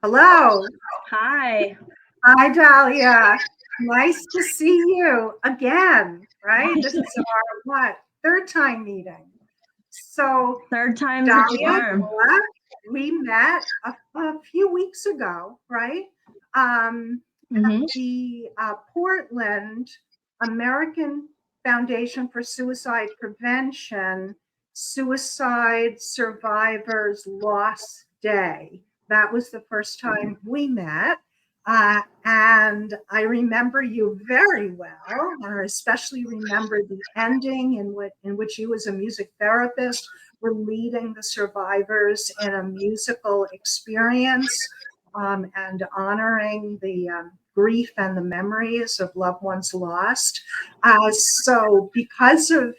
Hello. Hi. Hi, Dahlia. Nice to see you again, right? This is our third time meeting. So, Third time's a Dahlia, charm. we met a few weeks ago, right? At hmm the Portland American Foundation for Suicide Prevention Suicide Survivors Loss Day. That was the first time we met. And I remember you very well. I especially remember the ending in which you, as a music therapist, were leading the survivors in a musical experience and honoring the grief and the memories of loved ones lost. So, because of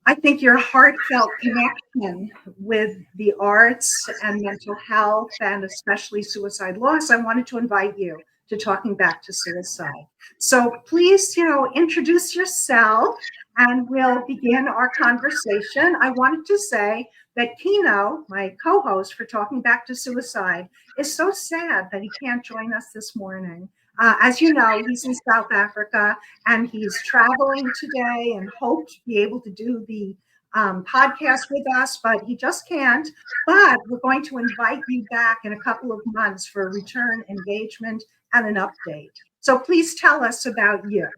I think your heartfelt connection with the arts and mental health, and especially suicide loss, I wanted to invite you to Talking Back to Suicide. So please, introduce yourself and we'll begin our conversation. I wanted to say that Kino, my co-host for Talking Back to Suicide, is so sad that he can't join us this morning. As you know, he's in South Africa and he's traveling today and hoped to be able to do the podcast with us, but he just can't. But we're going to invite you back in a couple of months for a return engagement and an update. So please tell us about you.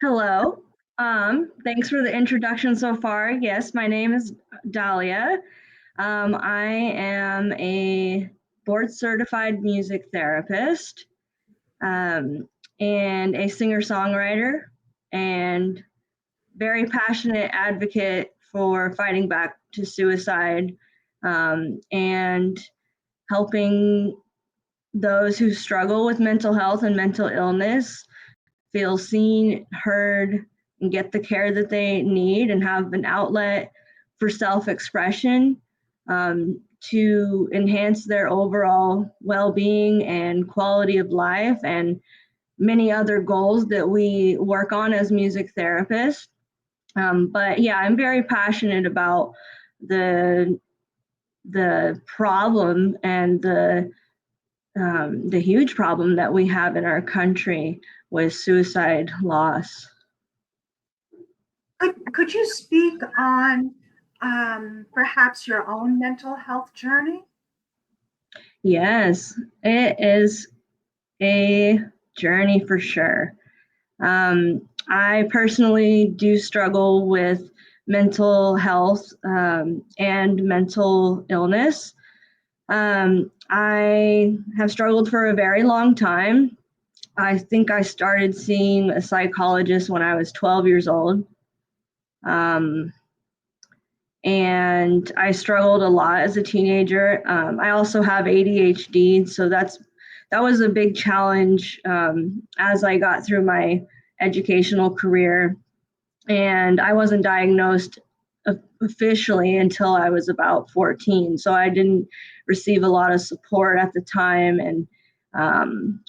Hello. Thanks for the introduction so far. Yes, my name is Dahlia. I am a board certified music therapist and a singer-songwriter and very passionate advocate for fighting back to suicide and helping those who struggle with mental health and mental illness feel seen, heard, and get the care that they need and have an outlet for self expression to enhance their overall well being and quality of life, and many other goals that we work on as music therapists. But yeah, I'm very passionate about the problem and the huge problem that we have in our country with suicide loss. Could you speak on perhaps your own mental health journey? Yes, it is a journey for sure. I personally do struggle with mental health and mental illness. I have struggled for a very long time. I think I started seeing a psychologist when I was 12 years old. Um, and I struggled a lot as a teenager. I also have ADHD, so that was a big challenge as I got through my educational career. And I wasn't diagnosed officially until I was about 14, so I didn't receive a lot of support at the time. And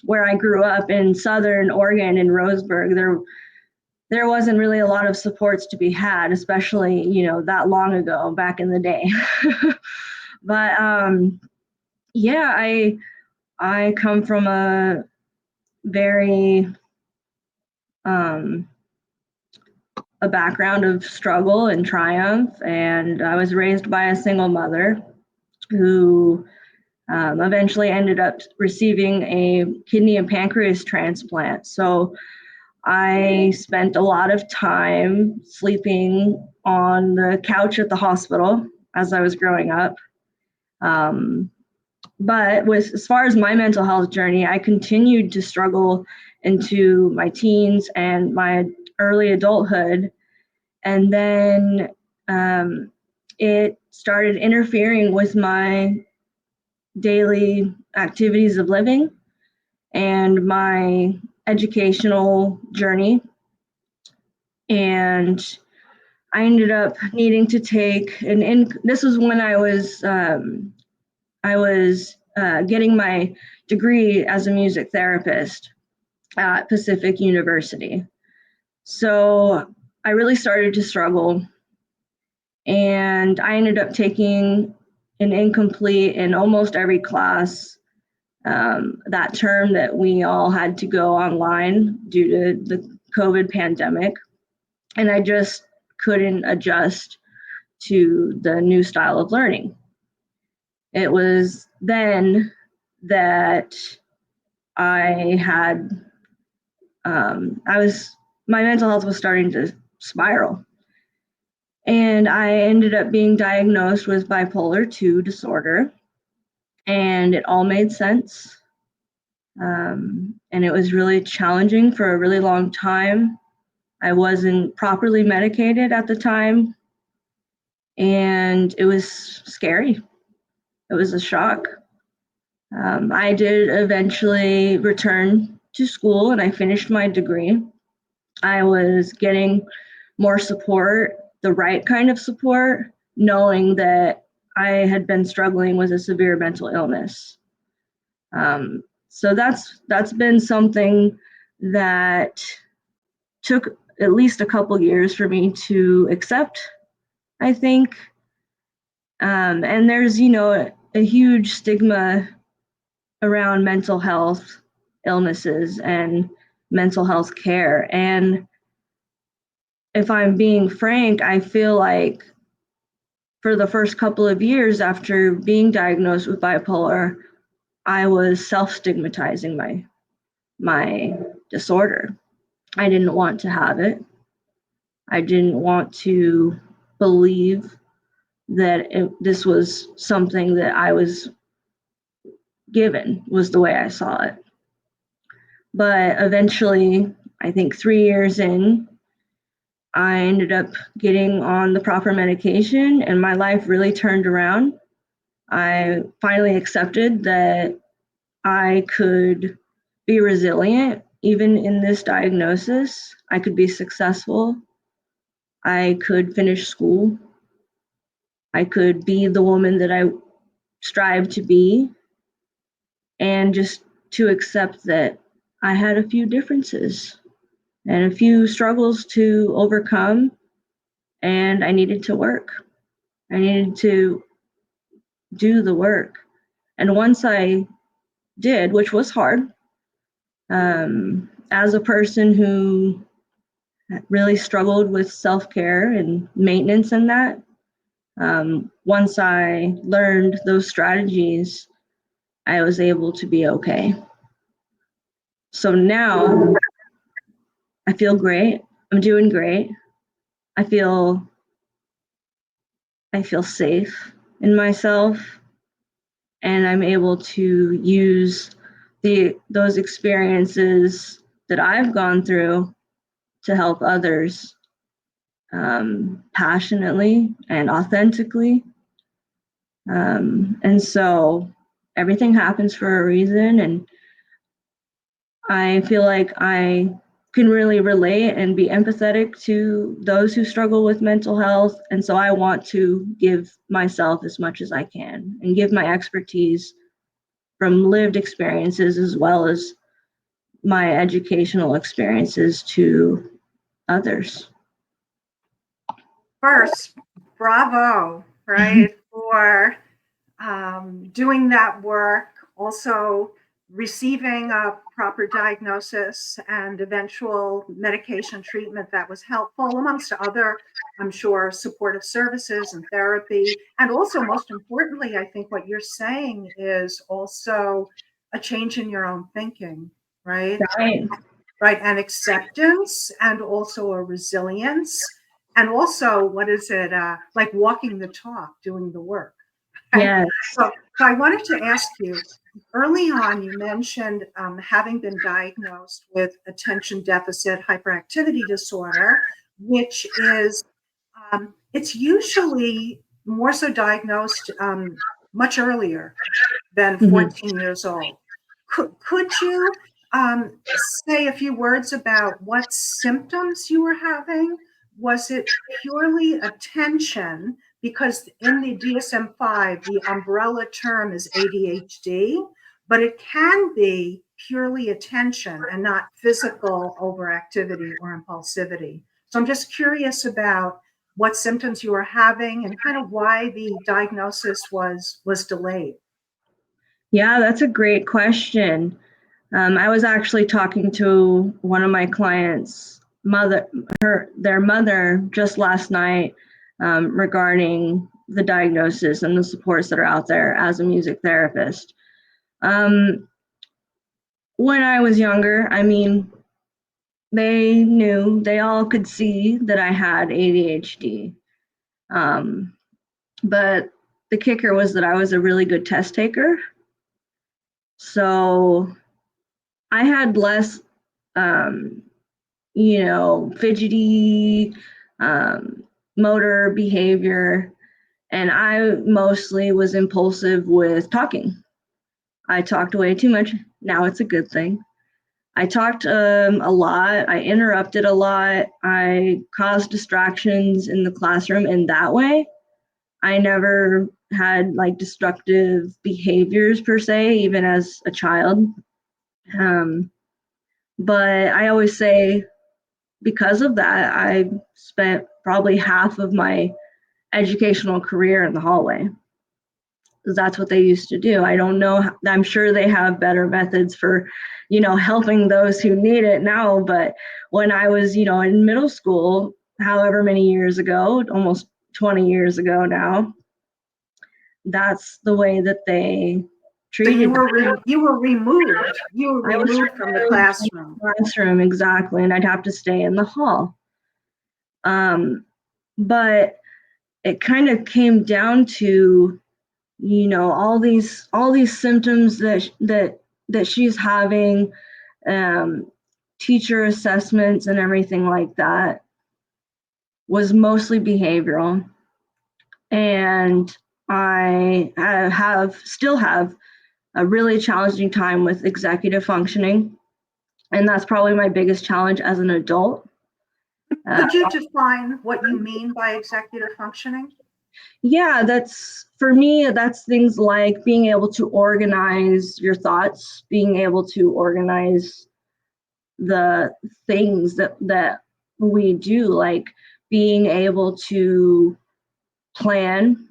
where I grew up in Southern Oregon in Roseburg, there wasn't really a lot of supports to be had, especially, that long ago, back in the day. But yeah, I come from a very a background of struggle and triumph, and I was raised by a single mother who eventually ended up receiving a kidney and pancreas transplant. So I spent a lot of time sleeping on the couch at the hospital as I was growing up. Um, but as far as my mental health journey, I continued to struggle into my teens and my early adulthood. And then it started interfering with my daily activities of living and my educational journey. And I ended up needing to take this was when I was getting my degree as a music therapist at Pacific University. So I really started to struggle, and I ended up taking an incomplete in almost every class. That term that we all had to go online due to the COVID pandemic. And I just couldn't adjust to the new style of learning. It was then that I had, my mental health was starting to spiral. And I ended up being diagnosed with bipolar 2 disorder. And it all made sense. And it was really challenging for a really long time. I wasn't properly medicated at the time. And it was scary. It was a shock. I did eventually return to school and I finished my degree. I was getting more support, the right kind of support, knowing that I had been struggling with a severe mental illness. So that's been something that took at least a couple years for me to accept, I think. And there's, a huge stigma around mental health illnesses and mental health care. And if I'm being frank, I feel like for the first couple of years after being diagnosed with bipolar, I was self-stigmatizing my disorder. I didn't want to have it. I didn't want to believe that this was something that I was given, was the way I saw it. But eventually, I think 3 years in, I ended up getting on the proper medication and my life really turned around. I finally accepted that I could be resilient even in this diagnosis. I could be successful. I could finish school. I could be the woman that I strive to be, and just to accept that I had a few differences and a few struggles to overcome, and I needed to work. I needed to do the work. And once I did, which was hard, as a person who really struggled with self-care and maintenance and that, once I learned those strategies, I was able to be okay. So now I feel great. I'm doing great. I feel safe in myself, and I'm able to use those experiences that I've gone through to help others, passionately and authentically. And so everything happens for a reason, and I feel like I can really relate and be empathetic to those who struggle with mental health. And so I want to give myself as much as I can and give my expertise from lived experiences as well as my educational experiences to others. First, bravo, right, for doing that work, also receiving a proper diagnosis and eventual medication treatment that was helpful, amongst other, I'm sure, supportive services and therapy. And also, most importantly, I think what you're saying is also a change in your own thinking, right? Right. Right, and acceptance, and also a resilience, and also, what is it, like walking the talk, doing the work. Right? Yes. So I wanted to ask you, early on, you mentioned having been diagnosed with attention deficit hyperactivity disorder, which is, it's usually more so diagnosed much earlier than 14 years old. Could you say a few words about what symptoms you were having? Was it purely attention? Because in the DSM-5, the umbrella term is ADHD, but it can be purely attention and not physical overactivity or impulsivity. So I'm just curious about what symptoms you were having and kind of why the diagnosis was delayed? Yeah, that's a great question. I was actually talking to one of my clients' their mother just last night regarding the diagnosis and the supports that are out there as a music therapist. When I was younger, I mean, they all could see that I had ADHD. But the kicker was that I was a really good test taker. So I had less, um, fidgety motor behavior, and I mostly was impulsive with talking. I talked way too much. Now it's a good thing. I talked a lot. I interrupted a lot. I caused distractions in the classroom in that way. I never had like destructive behaviors per se, even as a child. Um, but I always say because of that, I spent probably half of my educational career in the hallway. That's what they used to do. I don't know. I'm sure they have better methods for, helping those who need it now. But when I was, in middle school, however many years ago, almost 20 years ago now, that's the way that they So you treated me. were you were removed. You were I was removed from the removed from classroom. the classroom, exactly, and I'd have to stay in the hall. But it kind of came down to, all these symptoms that she's having, um, teacher assessments and everything like that was mostly behavioral. And I still have a really challenging time with executive functioning. And that's probably my biggest challenge as an adult. Could you define what you mean by executive functioning? Yeah, for me, that's things like being able to organize your thoughts, being able to organize the things that we do, like being able to plan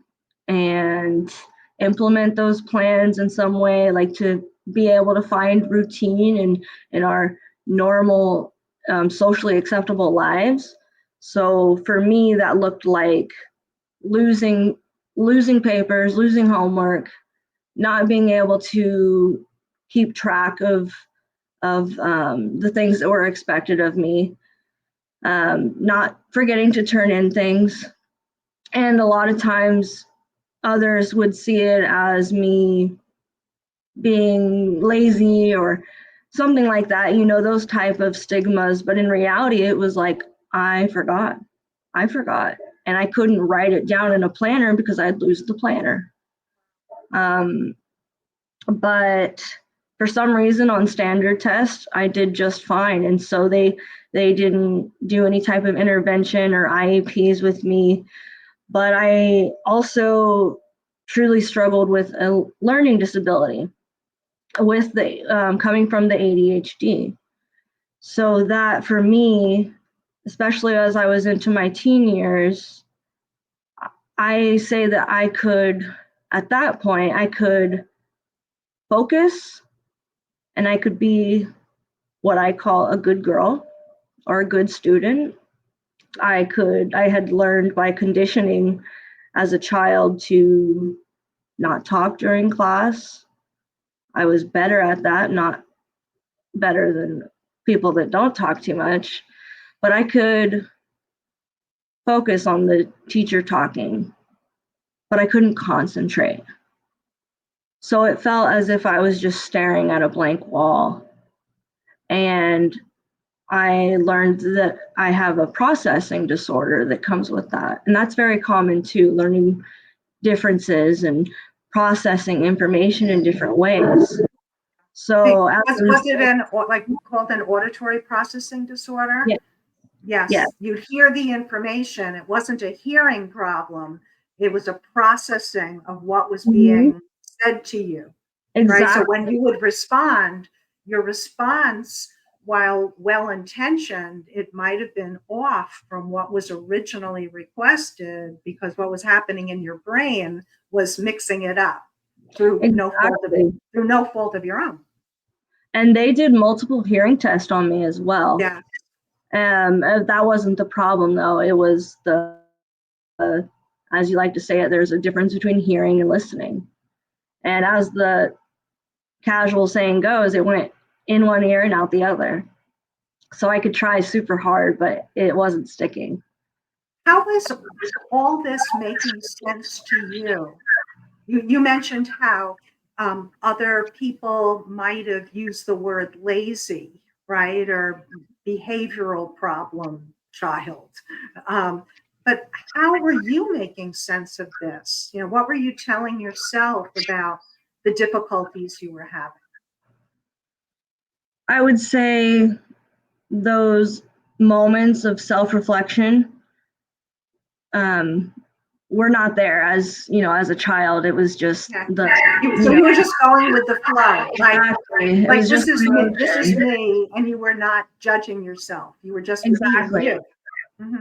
and implement those plans in some way, like to be able to find routine in our normal socially acceptable lives. So for me, that looked like losing losing papers, losing homework, not being able to keep track of the things that were expected of me, not forgetting to turn in things. And a lot of times others would see it as me being lazy or something like that, those type of stigmas. But in reality, it was like, I forgot. I forgot. And I couldn't write it down in a planner because I'd lose the planner. But for some reason on standard tests, I did just fine. And so they didn't do any type of intervention or IEPs with me. But I also truly struggled with a learning disability with the coming from the ADHD. So that for me, especially as I was into my teen years, I say that at that point, I could focus and I could be what I call a good girl or a good student. I had learned by conditioning as a child to not talk during class. I was better at that, not better than people that don't talk too much, but I could focus on the teacher talking, but I couldn't concentrate. So it felt as if I was just staring at a blank wall. And I learned that I have a processing disorder that comes with that. And that's very common too, learning differences and processing information in different ways. So was it called an auditory processing disorder? yeah, Yes. yeah. You'd hear the information. It wasn't a hearing problem. It was a processing of what was being said to you. Exactly. Right. So when you would respond, your response while well-intentioned, it might have been off from what was originally requested because what was happening in your brain was mixing it up through Exactly. no fault of your own. And they did multiple hearing tests on me as well. Yeah. That wasn't the problem though. It was as you like to say it, there's a difference between hearing and listening. And as the casual saying goes, it went in one ear and out the other. So I could try super hard, but it wasn't sticking. How is all this making sense to you? You mentioned how other people might have used the word lazy, right? Or behavioral problem child. But how were you making sense of this? What were you telling yourself about the difficulties you were having? I would say those moments of self-reflection were not there as a child. It was just you were just going with the flow, exactly. Like this is me, and you were not judging yourself. You were just exactly being you.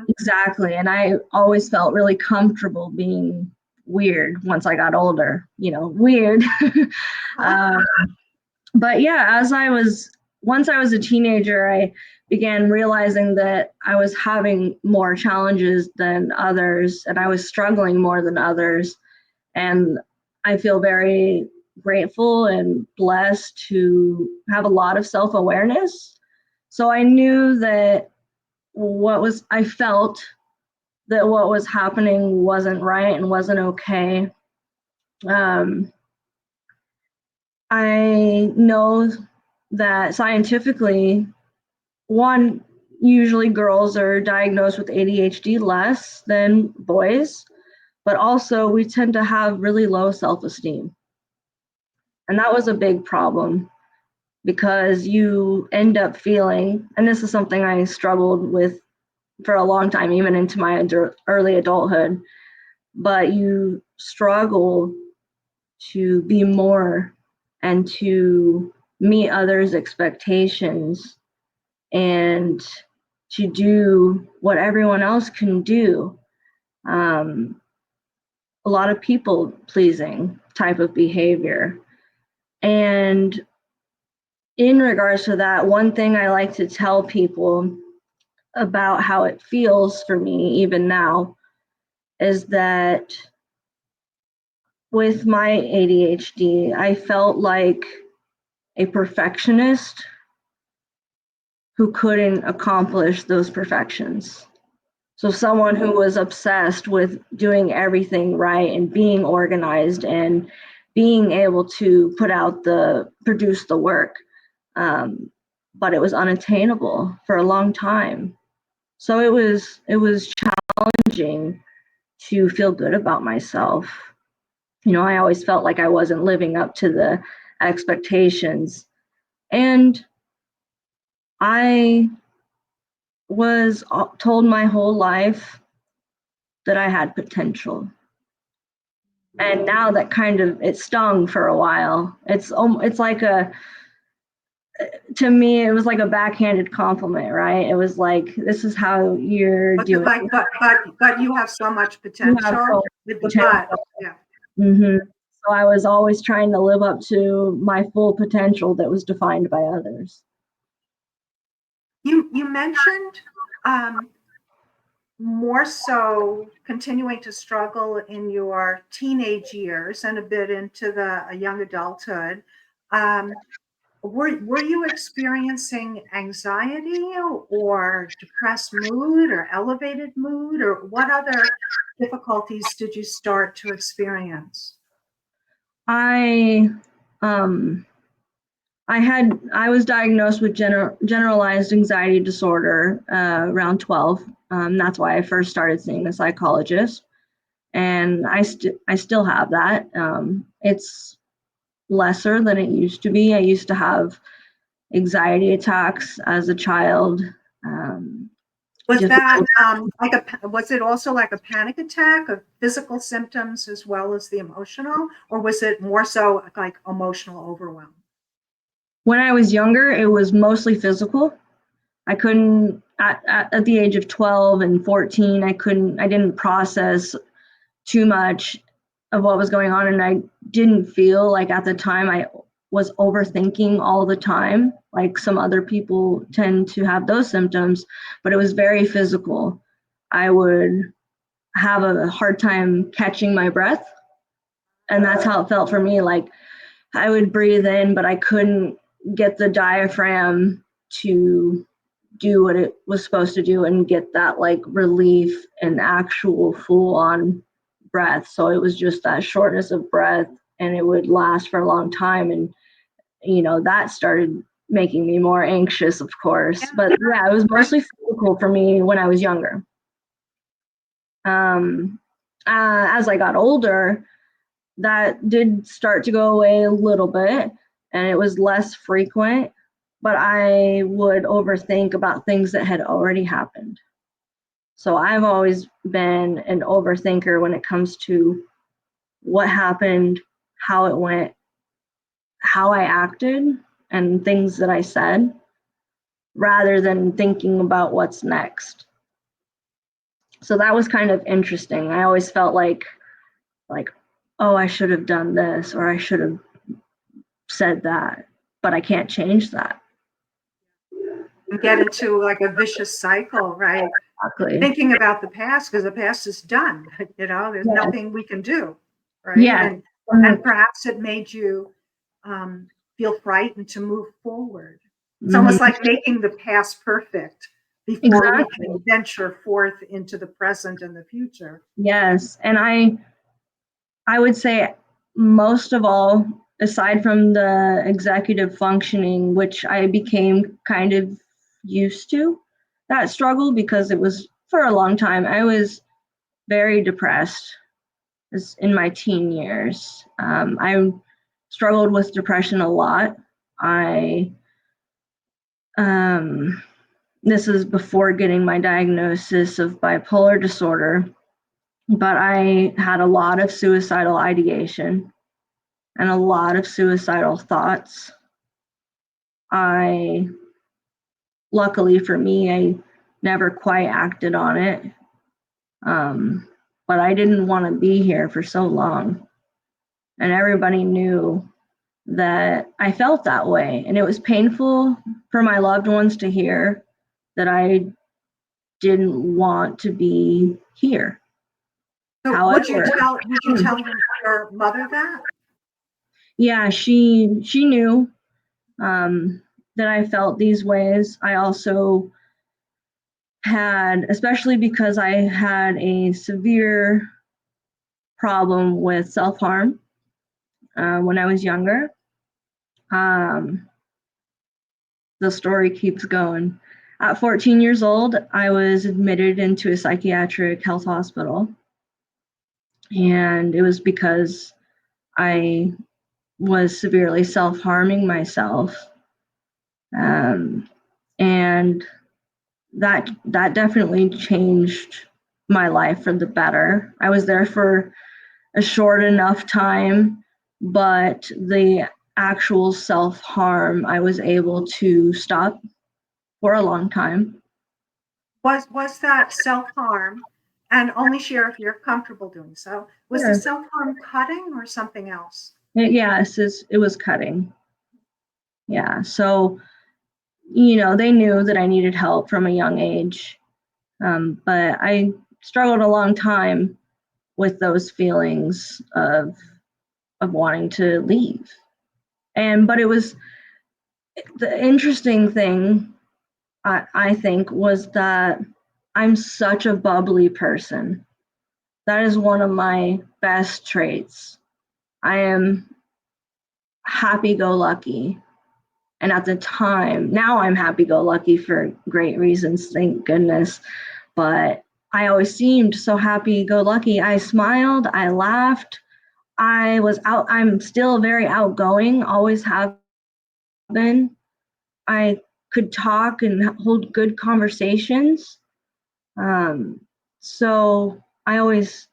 Exactly. And I always felt really comfortable being weird once I got older. Weird. But yeah, once I was a teenager, I began realizing that I was having more challenges than others and I was struggling more than others. And I feel very grateful and blessed to have a lot of self-awareness. So I knew that I felt that what was happening wasn't right and wasn't okay. I know that scientifically, one, usually girls are diagnosed with ADHD less than boys, but also we tend to have really low self-esteem. And that was a big problem because you end up feeling, and this is something I struggled with for a long time, even into my early adulthood, but you struggle to be more and to meet others' expectations and to do what everyone else can do. A lot of people pleasing type of behavior. And in regards to that, one thing I like to tell people about how it feels for me, even now, is that with my ADHD, I felt like a perfectionist who couldn't accomplish those perfections. So someone who was obsessed with doing everything right and being organized and being able to produce the work, but it was unattainable for a long time. So it was challenging to feel good about myself. I always felt like I wasn't living up to the expectations. And I was told my whole life that I had potential. And now that it stung for a while. It's like to me, it was like a backhanded compliment, right? It was like, this is how you're doing. But you have so much potential with the butt. Yeah. Mm-hmm. So I was always trying to live up to my full potential that was defined by others. You mentioned more so continuing to struggle in your teenage years and a bit into the young adulthood. Were you experiencing anxiety or depressed mood or elevated mood, or what other difficulties did you start to experience? I was diagnosed with generalized anxiety disorder around 12. That's why I first started seeing a psychologist, and I still have that. It's lesser than it used to be. I used to have anxiety attacks as a child. Was it also like a panic attack of physical symptoms as well as the emotional, or was it more so like emotional overwhelm? When I was younger, it was mostly physical. I couldn't, at the age of 12 and 14, I didn't process too much of what was going on. And I didn't feel like at the time I was overthinking all the time, like some other people tend to have those symptoms, but it was very physical. I would have a hard time catching my breath. And that's how it felt for me. Like I would breathe in, but I couldn't get the diaphragm to do what it was supposed to do and get that like relief and actual full on breath. So it was just that shortness of breath and it would last for a long time. And, that started making me more anxious, of course. But yeah, it was mostly physical for me when I was younger. As I got older, that did start to go away a little bit and it was less frequent, but I would overthink about things that had already happened. So I've always been an overthinker when it comes to what happened, how it went, how I acted, and things that I said, rather than thinking about what's next. So that was kind of interesting. I always felt like, oh, I should have done this or I should have said that, but I can't change that. And get into like a vicious cycle, right? Exactly. Thinking about the past because the past is done. There's Yeah. nothing we can do, right? Yeah. And perhaps it made you feel frightened to move forward. It's almost like making the past perfect before we Exactly. can venture forth into the present and the future. Yes. And I would say most of all, aside from the executive functioning, which I became kind of used to that struggle because it was for a long time, I was very depressed in my teen years. I struggled with depression a lot. This is before getting my diagnosis of bipolar disorder, but I had a lot of suicidal ideation and a lot of suicidal thoughts. Luckily for me, I never quite acted on it. But I didn't want to be here for so long. And everybody knew that I felt that way. And it was painful for my loved ones to hear that I didn't want to be here. So However, would you tell your mother that? yeah, she knew that I felt these ways. I also had, especially because I had a severe problem with self-harm when I was younger. The story keeps going. At 14 years old, I was admitted into a psychiatric health hospital. And it was because I was severely self-harming myself. And that definitely changed my life for the better. I was there for a short enough time, but the actual self-harm I was able to stop for a long time. Was that self-harm? And only share if you're comfortable doing so. Was the Sure. self-harm cutting or something else? Yes, it was cutting. Yeah, so they knew that I needed help from a young age, but I struggled a long time with those feelings of wanting to leave. But it was the interesting thing, I think, was that I'm such a bubbly person. That is one of my best traits. I am happy-go-lucky. And at the time, now I'm happy-go-lucky for great reasons, thank goodness. But I always seemed so happy-go-lucky. I smiled, I laughed, I'm still very outgoing, always have been. I could talk and hold good conversations. So I always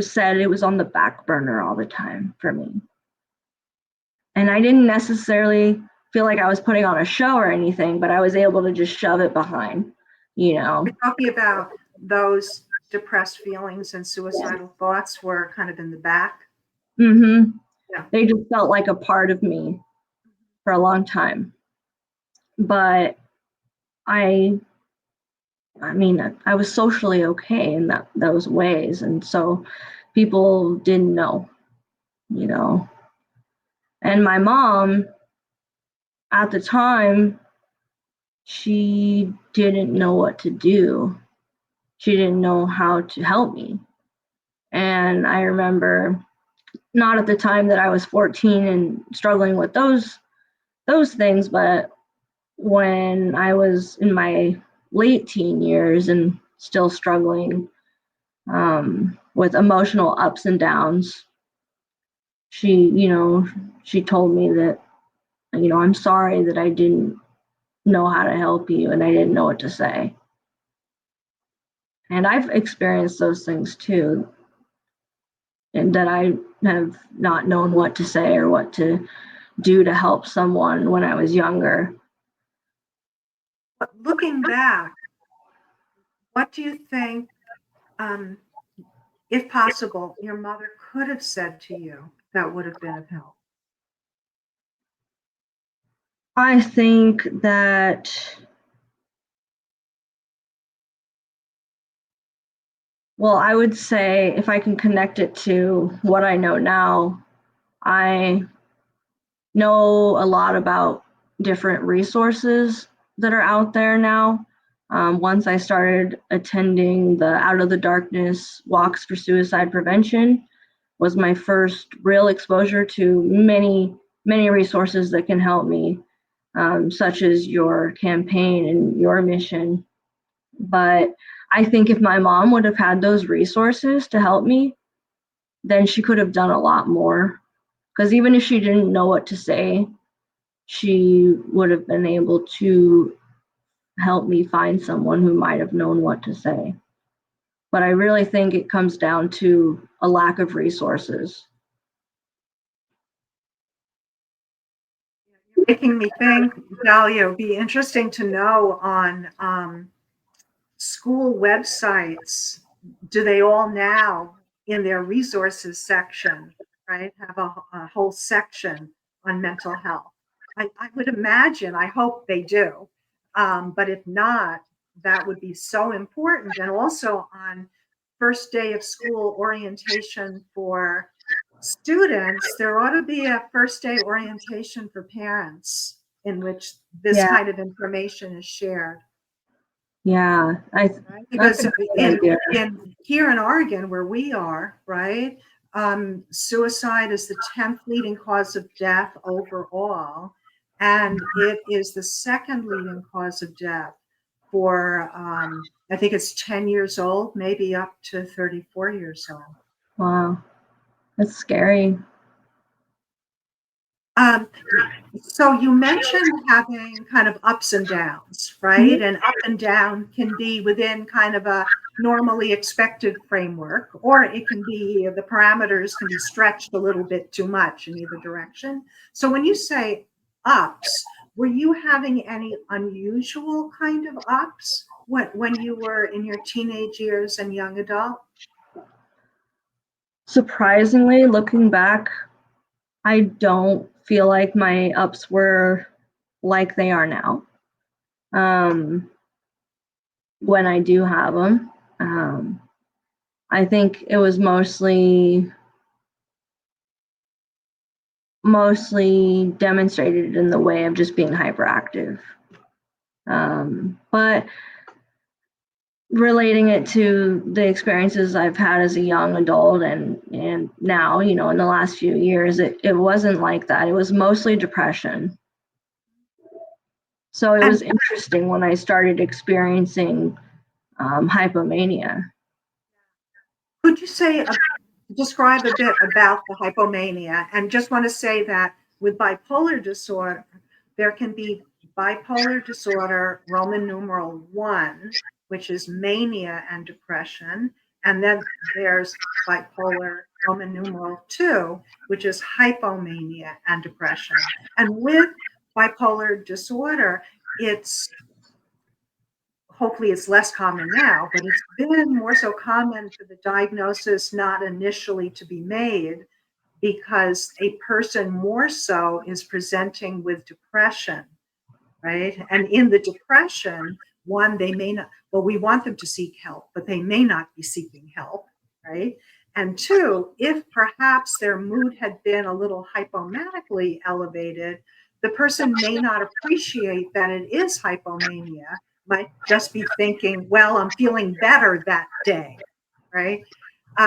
said it was on the back burner all the time for me. And I didn't necessarily feel like I was putting on a show or anything, but I was able to just shove it behind, you know. We're talking about those depressed feelings and suicidal thoughts were kind of in the back. Mm-hmm. Yeah. They just felt like a part of me for a long time. But I mean, I was socially okay in those ways, and so people didn't know, you know. And my mom, at the time, she didn't know what to do. She didn't know how to help me. And I remember, not at the time that I was 14 and struggling with those things, but when I was in my late teen years and still struggling with emotional ups and downs, she told me that, I'm sorry that I didn't know how to help you and I didn't know what to say. And I've experienced those things too, and that I have not known what to say or what to do to help someone when I was younger. But looking back, what do you think, um, if possible, your mother could have said to you that would have been of help? I think that, well, I would say if I can connect it to what I know now, I know a lot about different resources that are out there now. Once I started attending the Out of the Darkness Walks for Suicide Prevention, was my first real exposure to many resources that can help me, such as your campaign and your mission. But I think if my mom would have had those resources to help me, then she could have done a lot more. Because even if she didn't know what to say, she would have been able to help me find someone who might have known what to say. But I really think it comes down to a lack of resources. Making me think, Dahlia, it would be interesting to know on school websites, do they all now in their resources section, right, have a whole section on mental health? I would imagine, I hope they do. But if not, that would be so important. And also on first day of school orientation for students, there ought to be a first day orientation for parents in which this Yeah, kind of information is shared. yeah. Right? That's Because a great idea. in here in Oregon, where we are, right, suicide is the 10th leading cause of death overall, and it is the second leading cause of death for I think it's 10 years old, maybe up to 34 years old. Wow, that's scary. Um, so you mentioned having kind of ups and downs, right? Mhm. And up and down can be within kind of a normally expected framework, or it can be the parameters can be stretched a little bit too much in either direction. So when you say ups, were you having any unusual kind of ups when you were in your teenage years and young adult? Surprisingly, looking back, I don't feel like my ups were like they are now. Um, when I do have them, I think it was mostly demonstrated in the way of just being hyperactive. But relating it to the experiences I've had as a young adult and now, in the last few years, it wasn't like that. It was mostly depression. So it And was interesting when I started experiencing hypomania. could you say, describe a bit about the hypomania? And just want to say that with bipolar disorder, there can be bipolar disorder, Roman numeral 1, which is mania and depression. And then there's bipolar, Roman numeral 2, which is hypomania and depression. And with bipolar disorder, hopefully it's less common now, but it's been more so common for the diagnosis not initially to be made because a person more so is presenting with depression, right? And in the depression, one, they may not, well, we want them to seek help, but they may not be seeking help, right? And two, if perhaps their mood had been a little hypomanically elevated, the person may not appreciate that it is hypomania, might just be thinking, well, I'm feeling better that day, right?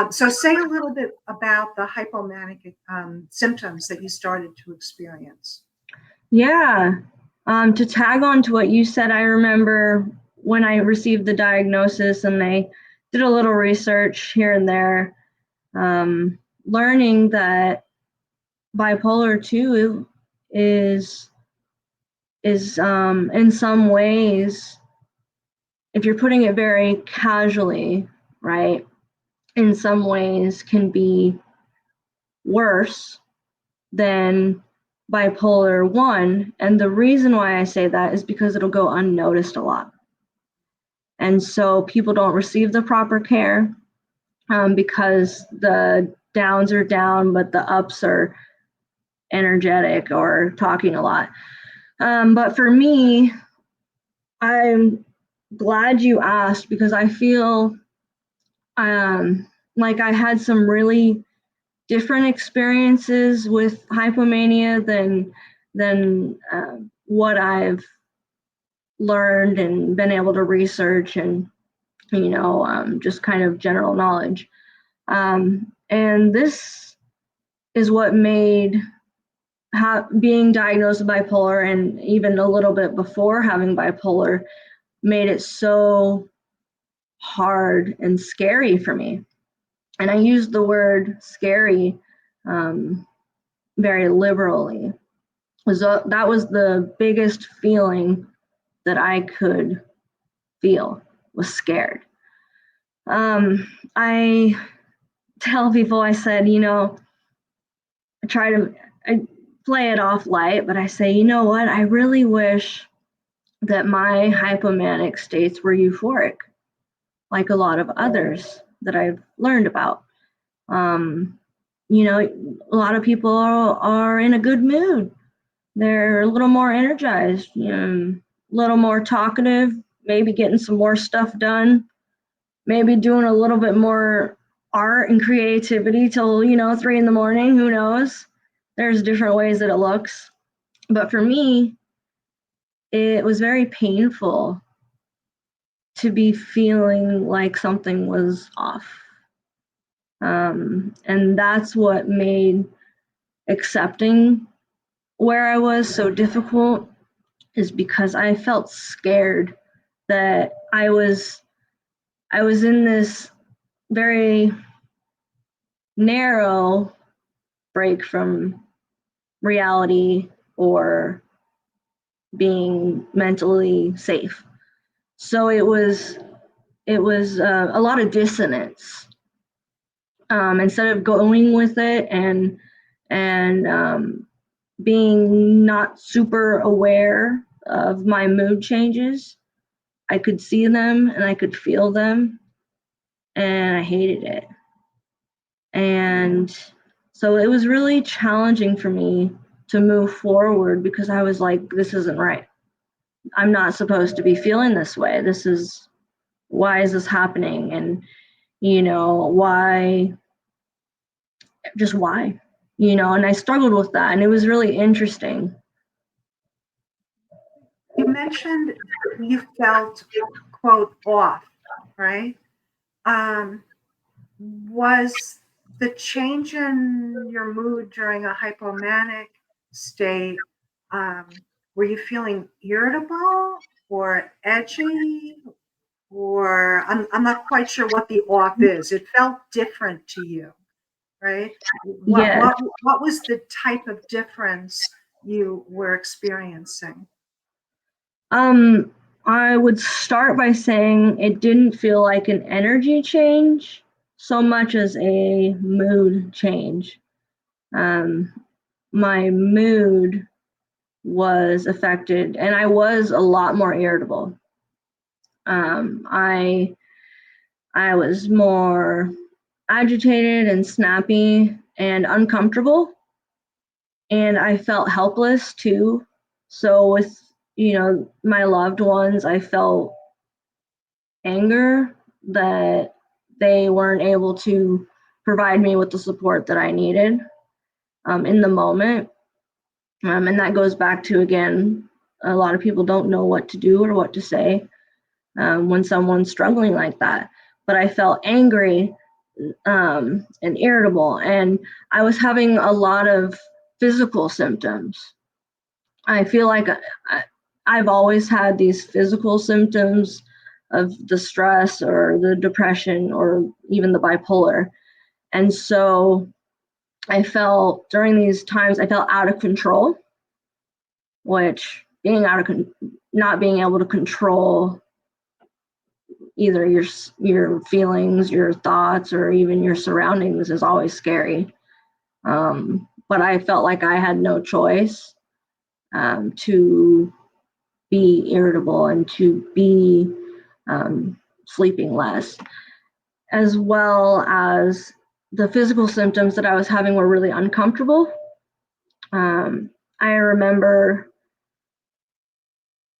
So say a little bit about the hypomanic symptoms that you started to experience. Yeah. To tag on to what you said, I remember when I received the diagnosis and I did a little research here and there, learning that bipolar 2 is in some ways, if you're putting it very casually, right, in some ways can be worse than bipolar 1. And the reason why I say that is because it'll go unnoticed a lot. And so people don't receive the proper care because the downs are down, but the ups are energetic or talking a lot. But for me, I'm glad you asked because I feel like I had some really different experiences with hypomania than what I've learned and been able to research and just kind of general knowledge. And this is what made being diagnosed with bipolar, and even a little bit before having bipolar, made it so hard and scary for me. And I use the word scary very liberally. So that was the biggest feeling that I could feel, was scared. I tell people, I said, I play it off light, but I say, you know what? I really wish that my hypomanic states were euphoric, like a lot of others that I've learned about. A lot of people are in a good mood. They're a little more energized, a little more talkative, maybe getting some more stuff done, maybe doing a little bit more art and creativity till 3 in the morning. Who knows? There's different ways that it looks. But for me, it was very painful to be feeling like something was off. And that's what made accepting where I was so difficult, is because I felt scared that I was in this very narrow break from reality or being mentally safe. So it was a lot of dissonance. Instead of going with it and being not super aware of my mood changes, I could see them and I could feel them, and I hated it. And so it was really challenging for me to move forward because I was like, this isn't right. I'm not supposed to be feeling this way. Why is this happening? And, why, just why, and I struggled with that. And it was really interesting. You mentioned you felt, quote, off, right? Was the change in your mood during a hypomanic state, were you feeling irritable or edgy? Or I'm not quite sure what the off is. It felt different to you, right? What was the type of difference you were experiencing? I would start by saying it didn't feel like an energy change so much as a mood change. My mood was affected, and I was a lot more irritable. I was more agitated and snappy and uncomfortable, and I felt helpless too. So with, my loved ones, I felt anger that they weren't able to provide me with the support that I needed in the moment. And that goes back to, again, a lot of people don't know what to do or what to say when someone's struggling like that. But I felt angry and irritable, and I was having a lot of physical symptoms. I feel like I've always had these physical symptoms of the stress or the depression or even the bipolar. And so I felt during these times, I felt out of control, which not being able to control either your feelings, your thoughts, or even your surroundings is always scary. But I felt like I had no choice to be irritable and to be sleeping less, as well as the physical symptoms that I was having were really uncomfortable. I remember,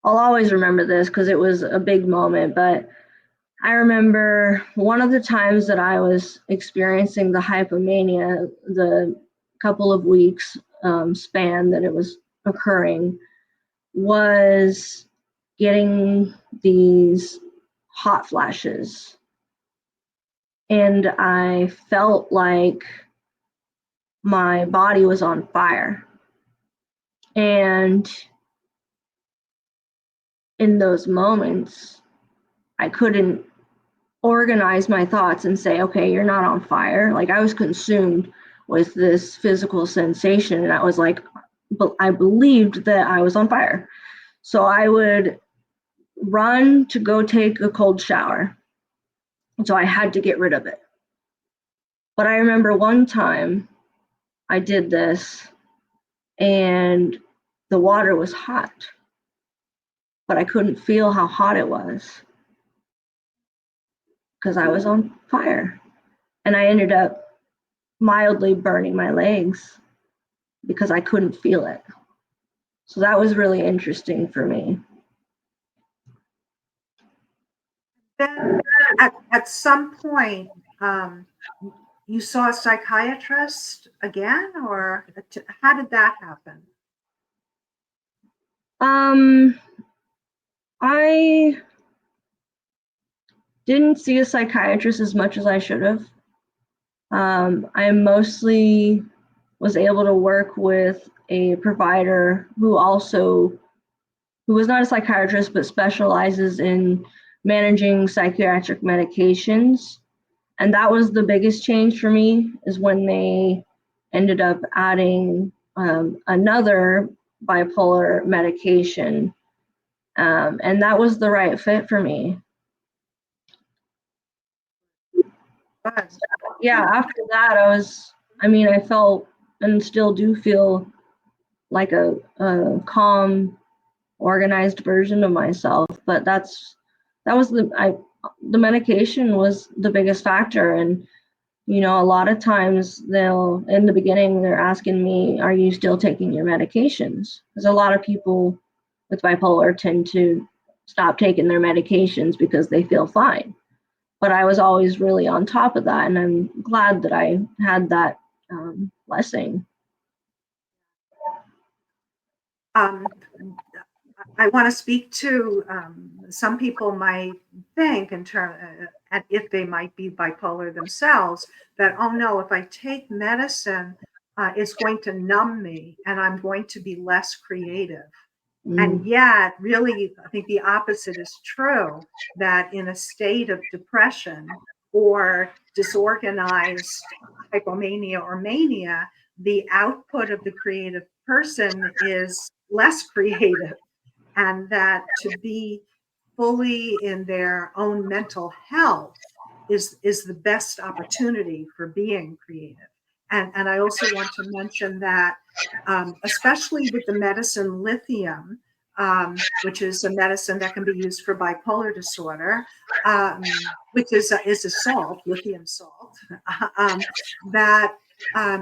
I'll always remember this because it was a big moment, but I remember one of the times that I was experiencing the hypomania, the couple of weeks span that it was occurring, was getting these hot flashes. And I felt like my body was on fire. And in those moments, I couldn't organize my thoughts and say, okay, you're not on fire. Like, I was consumed with this physical sensation, and I was like, but I believed that I was on fire. So I would run to go take a cold shower. So I had to get rid of it. But I remember one time I did this and the water was hot, but I couldn't feel how hot it was because I was on fire. And I ended up mildly burning my legs because I couldn't feel it. So that was really interesting for me. Then at some point, you saw a psychiatrist again, or how did that happen? I didn't see a psychiatrist as much as I should have. I mostly was able to work with a provider who was not a psychiatrist, but specializes in managing psychiatric medications. And that was the biggest change for me, is when they ended up adding another bipolar medication. And that was the right fit for me. Good. Yeah, after that, I felt and still do feel like a calm, organized version of myself. But the medication was the biggest factor. And a lot of times in the beginning, they're asking me, are you still taking your medications? Because a lot of people with bipolar tend to stop taking their medications because they feel fine. But I was always really on top of that, and I'm glad that I had that blessing. I want to speak to some people might think if they might be bipolar themselves, that, oh no, if I take medicine, it's going to numb me and I'm going to be less creative. And yet, really, I think the opposite is true, that in a state of depression or disorganized hypomania or mania, the output of the creative person is less creative. And that to be fully in their own mental health is the best opportunity for being creative. And I also want to mention that especially with the medicine lithium, which is a medicine that can be used for bipolar disorder, which is a salt, lithium salt, that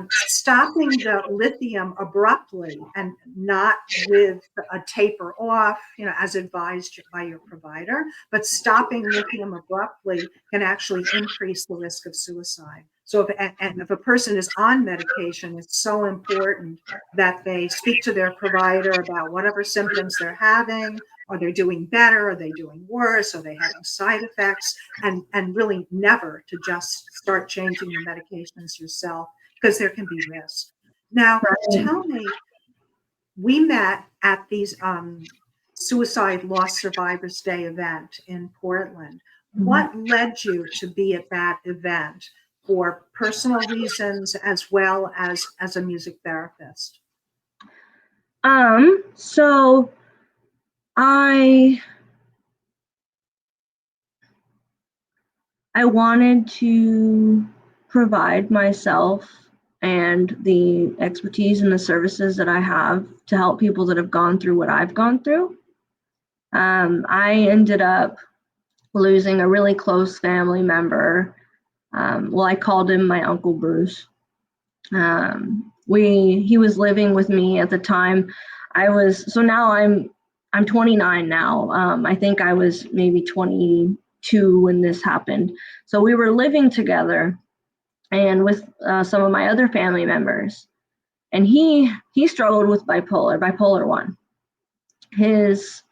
stopping the lithium abruptly and not with a taper off, as advised by your provider, but stopping lithium abruptly can actually increase the risk of suicide. So if a person is on medication, it's so important that they speak to their provider about whatever symptoms they're having. Are they doing better? Are they doing worse? Are they having side effects? And really never to just start changing your medications yourself, because there can be risk. Now, tell me, we met at these Suicide Loss Survivors Day event in Portland. What led you to be at that event for personal reasons as well as a music therapist? So I wanted to provide myself and the expertise and the services that I have to help people that have gone through what I've gone through. I ended up losing a really close family member. Well, I called him my Uncle Bruce. He was living with me at the time. Now I'm 29 now. I think I was maybe 22 when this happened. So we were living together and with some of my other family members. And he struggled with bipolar 1. His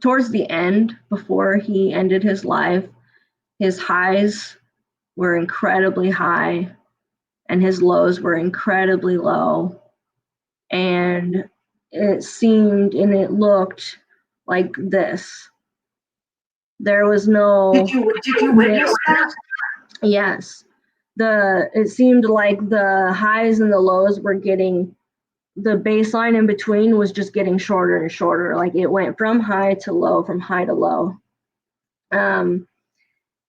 towards the end, before he ended his life, his highs were incredibly high and his lows were incredibly low. And it seemed and it looked like this. There was no. Did you witness that? Yes. It seemed like the highs and the lows were getting, the baseline in between was just getting shorter and shorter. Like it went from high to low, from high to low.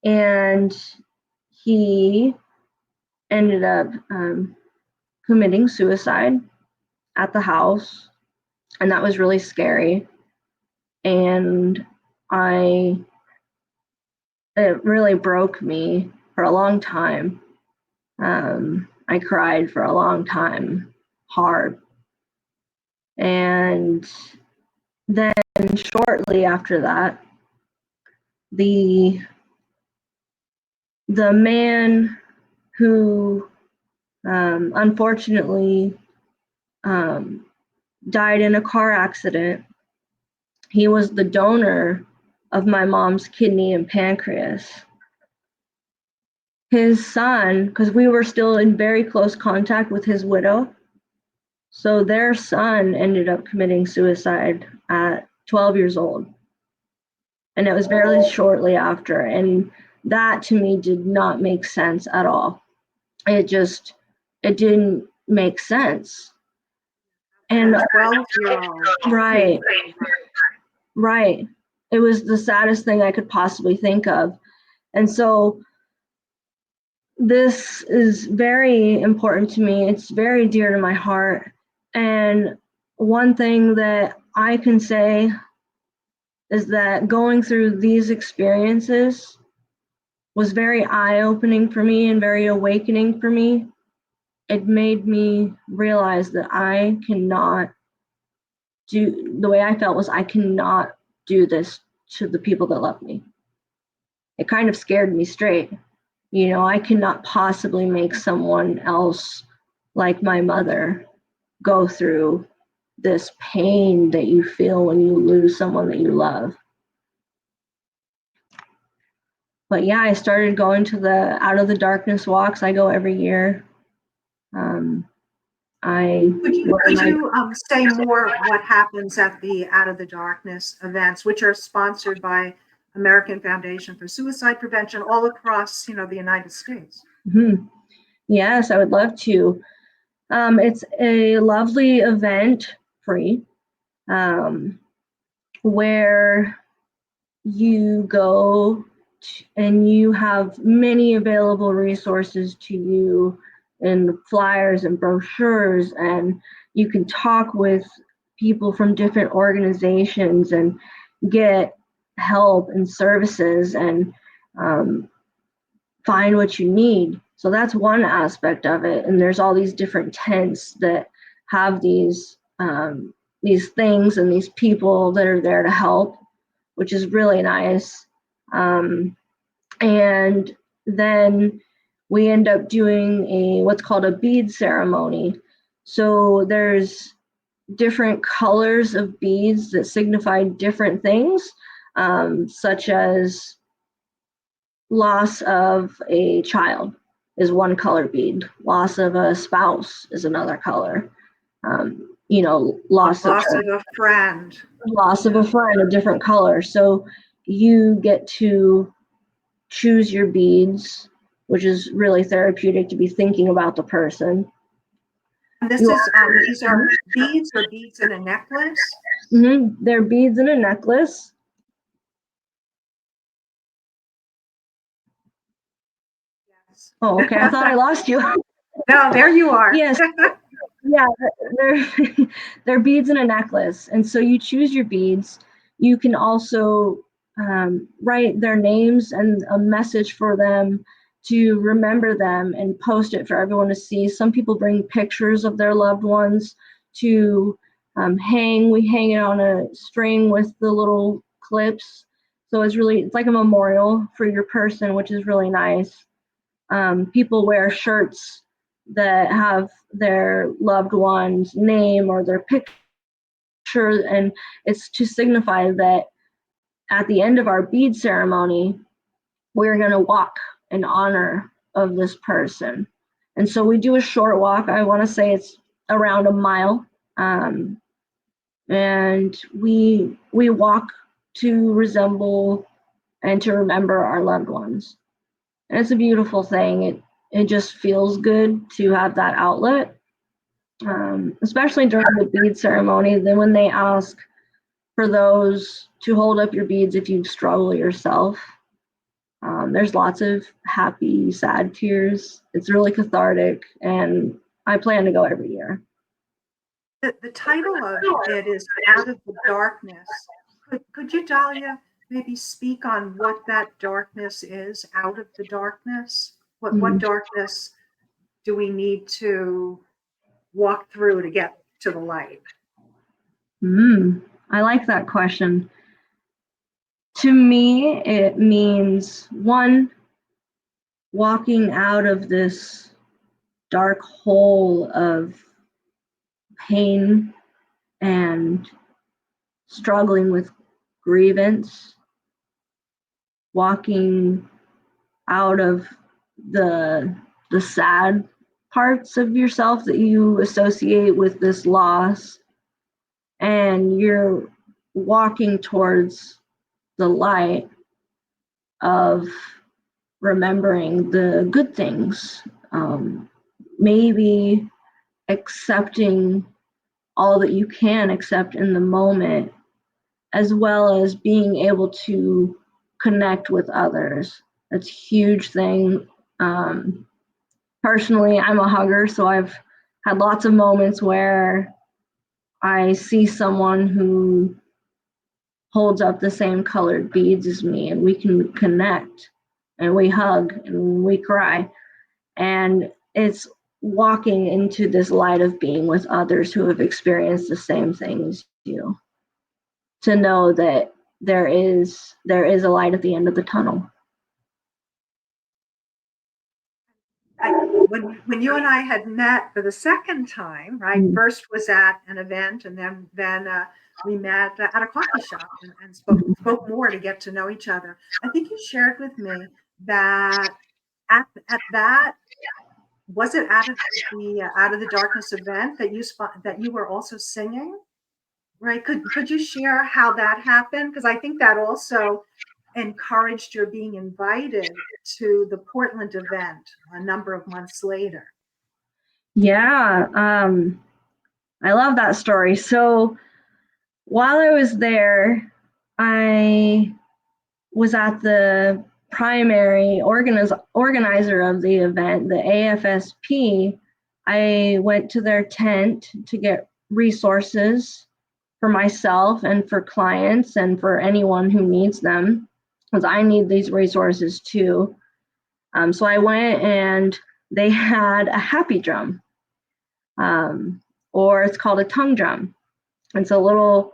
And he ended up committing suicide at the house. And that was really scary. And it really broke me for a long time. I cried for a long time, hard. And then shortly after that, the man who unfortunately died in a car accident, he was the donor of my mom's kidney and pancreas. His son, because we were still in very close contact with his widow, so their son ended up committing suicide at 12 years old. And it was very shortly after. And that to me did not make sense at all. It didn't make sense. And 12-year-old. Right. It was the saddest thing I could possibly think of. And so this is very important to me. It's very dear to my heart. And one thing that I can say is that going through these experiences was very eye-opening for me and very awakening for me. It made me realize that I cannot do, the way I felt was I cannot do this to the people that love me. It kind of scared me straight. I cannot possibly make someone else like my mother go through this pain that you feel when you lose someone that you love. But yeah, I started going to the Out of the Darkness walks. I go every year. Could you say more what happens at the Out of the Darkness events, which are sponsored by American Foundation for Suicide Prevention all across, the United States? Mm-hmm. Yes, I would love to. It's a lovely event, free, where you go and you have many available resources to you in flyers and brochures, and you can talk with people from different organizations and get help and services and find what you need. So that's one aspect of it. And there's all these different tents that have these things and these people that are there to help, which is really nice. And then we end up doing what's called a bead ceremony. So there's different colors of beads that signify different things, such as loss of a child is one color bead, loss of a spouse is another color, loss of a friend, a different color. So you get to choose your beads, which is really therapeutic to be thinking about the person. And these are beads or beads in a necklace? Mm-hmm. They're beads in a necklace. Yes. Oh, okay. I thought I lost you. No, there you are. Yes. Yeah, they're beads in a necklace. And so you choose your beads. You can also write their names and a message for them to remember them and post it for everyone to see. Some people bring pictures of their loved ones to hang. We hang it on a string with the little clips. So it's like a memorial for your person, which is really nice. People wear shirts that have their loved one's name or their picture, and it's to signify that at the end of our bead ceremony, we're going to walk in honor of this person. And so we do a short walk. I want to say it's around a mile. And we walk to resemble and to remember our loved ones. And it's a beautiful thing. It just feels good to have that outlet, especially during the bead ceremony. Then when they ask for those to hold up your beads if you struggle yourself, there's lots of happy, sad tears. It's really cathartic, and I plan to go every year. The title of it is Out of the Darkness. Could you, Dahlia, maybe speak on what that darkness is, out of the darkness? What darkness do we need to walk through to get to the light? I like that question. To me, it means, one, walking out of this dark hole of pain and struggling with grievance, walking out of the sad parts of yourself that you associate with this loss, and you're walking towards the light of remembering the good things, maybe accepting all that you can accept in the moment, as well as being able to connect with others. That's a huge thing. Personally, I'm a hugger, so I've had lots of moments where I see someone who holds up the same colored beads as me, and we can connect, and we hug, and we cry. And it's walking into this light of being with others who have experienced the same thing as you, to know that there is a light at the end of the tunnel. When you and I had met for the second time, right? First was at an event, and then we met at a coffee shop and spoke more to get to know each other. I think you shared with me that at that, was it out of the darkness event that you were also singing, right? Could you share how that happened? Because I think that also encouraged your being invited to the Portland event a number of months later. Yeah, I love that story. So while I was there, I was at the primary organizer of the event, the AFSP, I went to their tent to get resources for myself and for clients and for anyone who needs them, because I need these resources too. So I went and they had a happy drum, or it's called a tongue drum. It's a little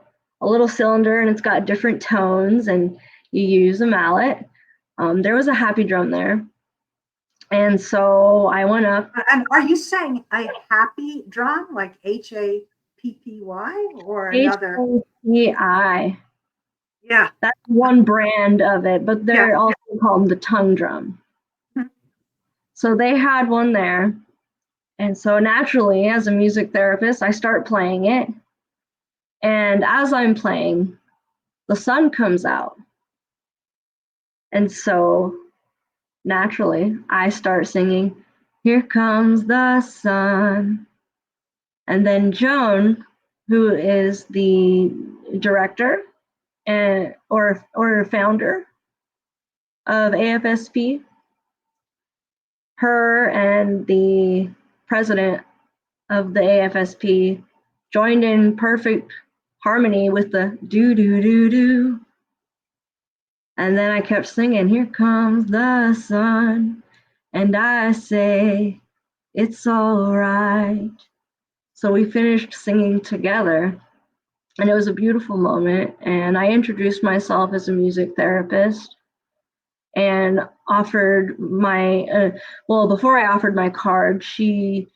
cylinder and it's got different tones and you use a mallet. There was a happy drum there. And so I went up. And are you saying a happy drum, like HAPPY, or another? HAPI. Yeah. That's one brand of it, but they're also called the tongue drum. Mhm. So they had one there. And so naturally, as a music therapist, I start playing it. And as I'm playing, the sun comes out. And so naturally, I start singing, "Here comes the sun." And then Joan, who is the director and or founder of AFSP, her and the president of the AFSP joined in perfect harmony with the do do do do. And then I kept singing, "Here comes the sun," and I say, "It's all right." So we finished singing together, and it was a beautiful moment. And I introduced myself as a music therapist and offered my, before I offered my card, she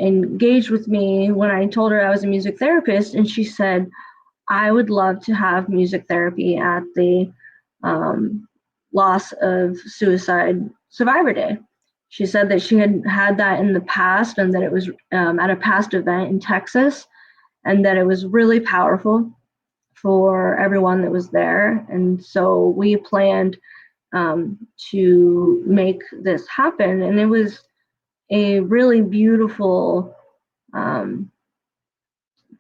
engaged with me when I told her I was a music therapist, and she said, "I would love to have music therapy at the loss of suicide survivor day." She said that she had had that in the past and that it was at a past event in Texas and that it was really powerful for everyone that was there. And so we planned to make this happen. And it was a really beautiful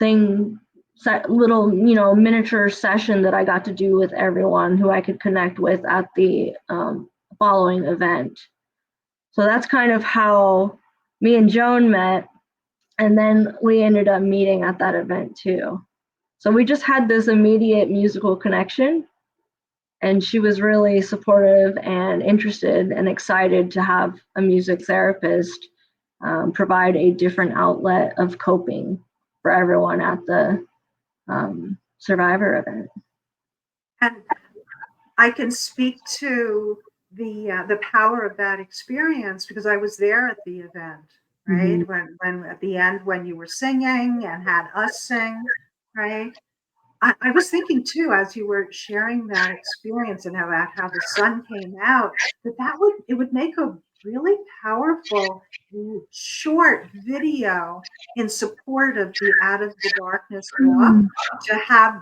thing, little, miniature session that I got to do with everyone who I could connect with at the following event. So that's kind of how me and Joan met. And then we ended up meeting at that event too. So we just had this immediate musical connection. And she was really supportive and interested and excited to have a music therapist provide a different outlet of coping for everyone at the survivor event. And I can speak to the power of that experience because I was there at the event, right? Mm-hmm. When at the end when you were singing and had us sing, right? I was thinking too, as you were sharing that experience and how the sun came out, it would make a really powerful short video in support of the Out of the Darkness walk, to have,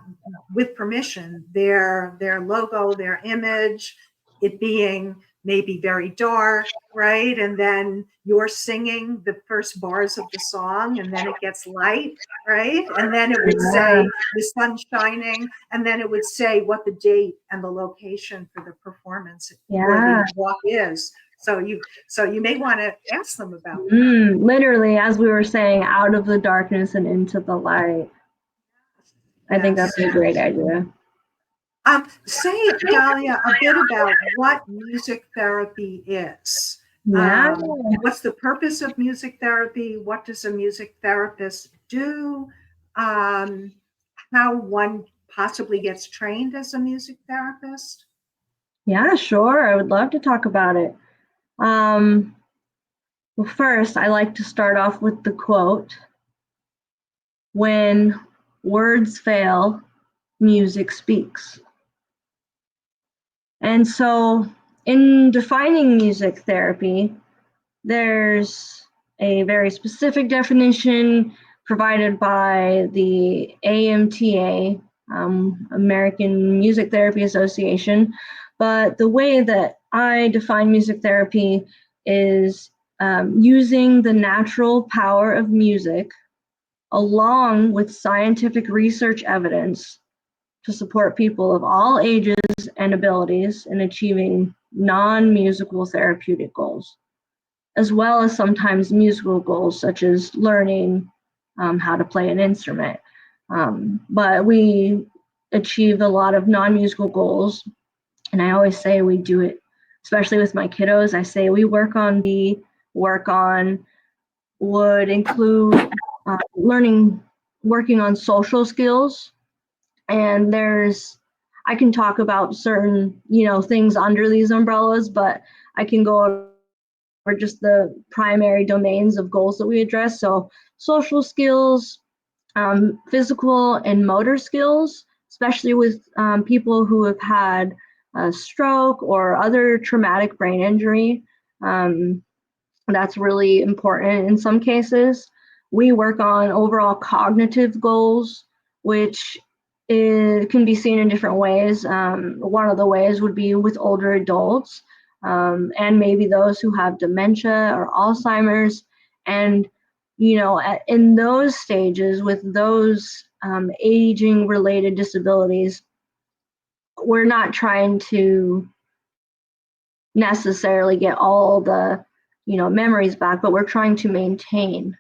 with permission, their logo, their image, it being maybe very dark, right? And then you're singing the first bars of the song, and then it gets light, right? And then it would say the sun shining, and then it would say what the date and the location for the performance or the walk is. So you may want to ask them about that. Literally, as we were saying, out of the darkness and into the light. I think that's a great idea. Say, Dahlia, a bit about what music therapy is. Yeah. What's the purpose of music therapy? What does a music therapist do? How one possibly gets trained as a music therapist? Yeah, sure. I would love to talk about it. Well, first, I like to start off with the quote, "When words fail, music speaks." And so, in defining music therapy, there's a very specific definition provided by the AMTA, American Music Therapy Association. But the way that I define music therapy is using the natural power of music along with scientific research evidence to support people of all ages and abilities in achieving non-musical therapeutic goals, as well as sometimes musical goals such as learning how to play an instrument. But we achieve a lot of non-musical goals, and I always say we do it, especially with my kiddos. I say we work on would include working on social skills, and I can talk about certain things under these umbrellas, but I can go over just the primary domains of goals that we address. So social skills, physical and motor skills, especially with people who have had a stroke or other traumatic brain injury. That's really important in some cases. We work on overall cognitive goals, which can be seen in different ways. One of the ways would be with older adults, and maybe those who have dementia or Alzheimer's. And in those stages, with those aging related disabilities, we're not trying to necessarily get all the memories back, but we're trying to maintain.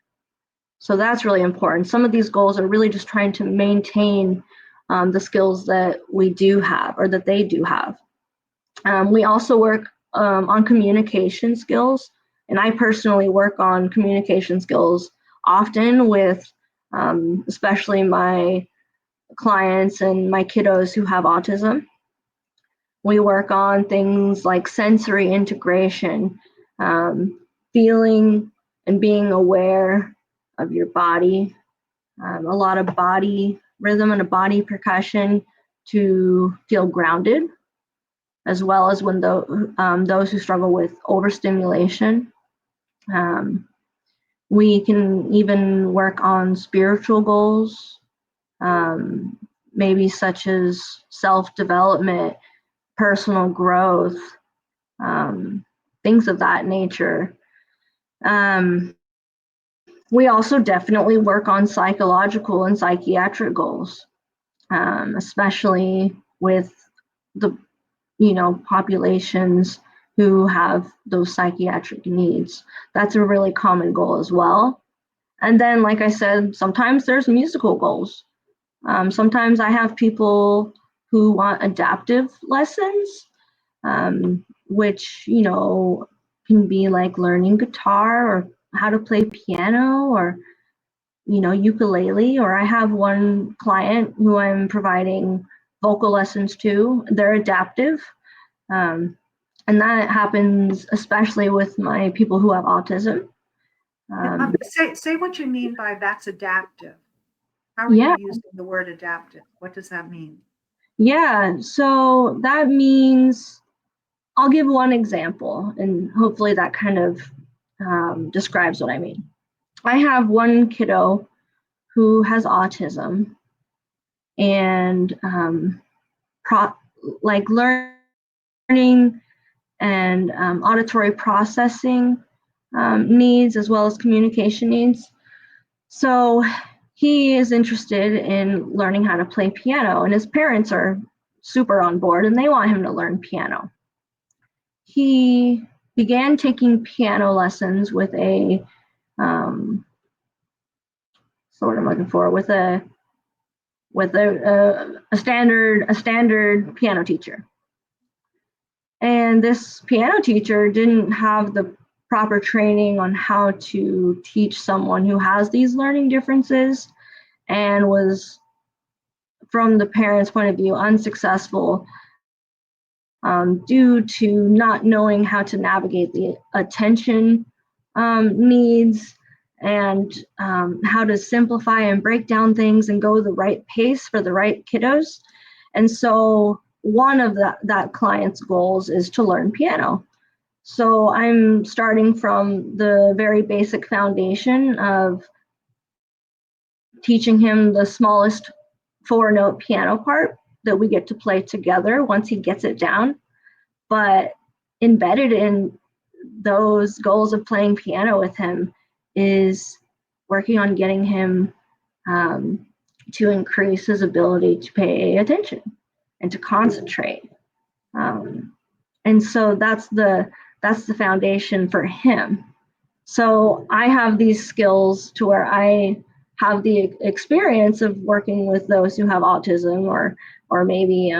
So that's really important. Some of these goals are really just trying to maintain the skills that we do have, or that they do have. We also work on communication skills, and I personally work on communication skills often with especially my clients and my kiddos who have autism. We work on things like sensory integration, feeling and being aware of your body, a lot of body rhythm and a body percussion to feel grounded, as well as when those who struggle with overstimulation. We can even work on spiritual goals, maybe such as self-development, personal growth, things of that nature. We also definitely work on psychological and psychiatric goals, especially with the populations who have those psychiatric needs. That's a really common goal as well. And then, like I said, sometimes there's musical goals. Sometimes I have people who want adaptive lessons, which can be like learning guitar or how to play piano or ukulele. Or I have one client who I'm providing vocal lessons to. They're adaptive, and that happens especially with my people who have autism. Say what you mean by that's adaptive. How are you using the word adaptive? What does that mean? Yeah, so that means, I'll give one example, and hopefully that kind of describes what I mean. I have one kiddo who has autism, and learning and auditory processing needs, as well as communication needs. So he is interested in learning how to play piano, and his parents are super on board and they want him to learn piano. He began taking piano lessons with a standard piano teacher. And this piano teacher didn't have the proper training on how to teach someone who has these learning differences, and was, from the parents' point of view, unsuccessful due to not knowing how to navigate the attention needs, and how to simplify and break down things and go the right pace for the right kiddos. And so one of that client's goals is to learn piano. So I'm starting from the very basic foundation of teaching him the smallest 4-note piano part that we get to play together once he gets it down. But embedded in those goals of playing piano with him is working on getting him to increase his ability to pay attention and to concentrate. And so that's the foundation for him. So I have these skills to where I have the experience of working with those who have autism or maybe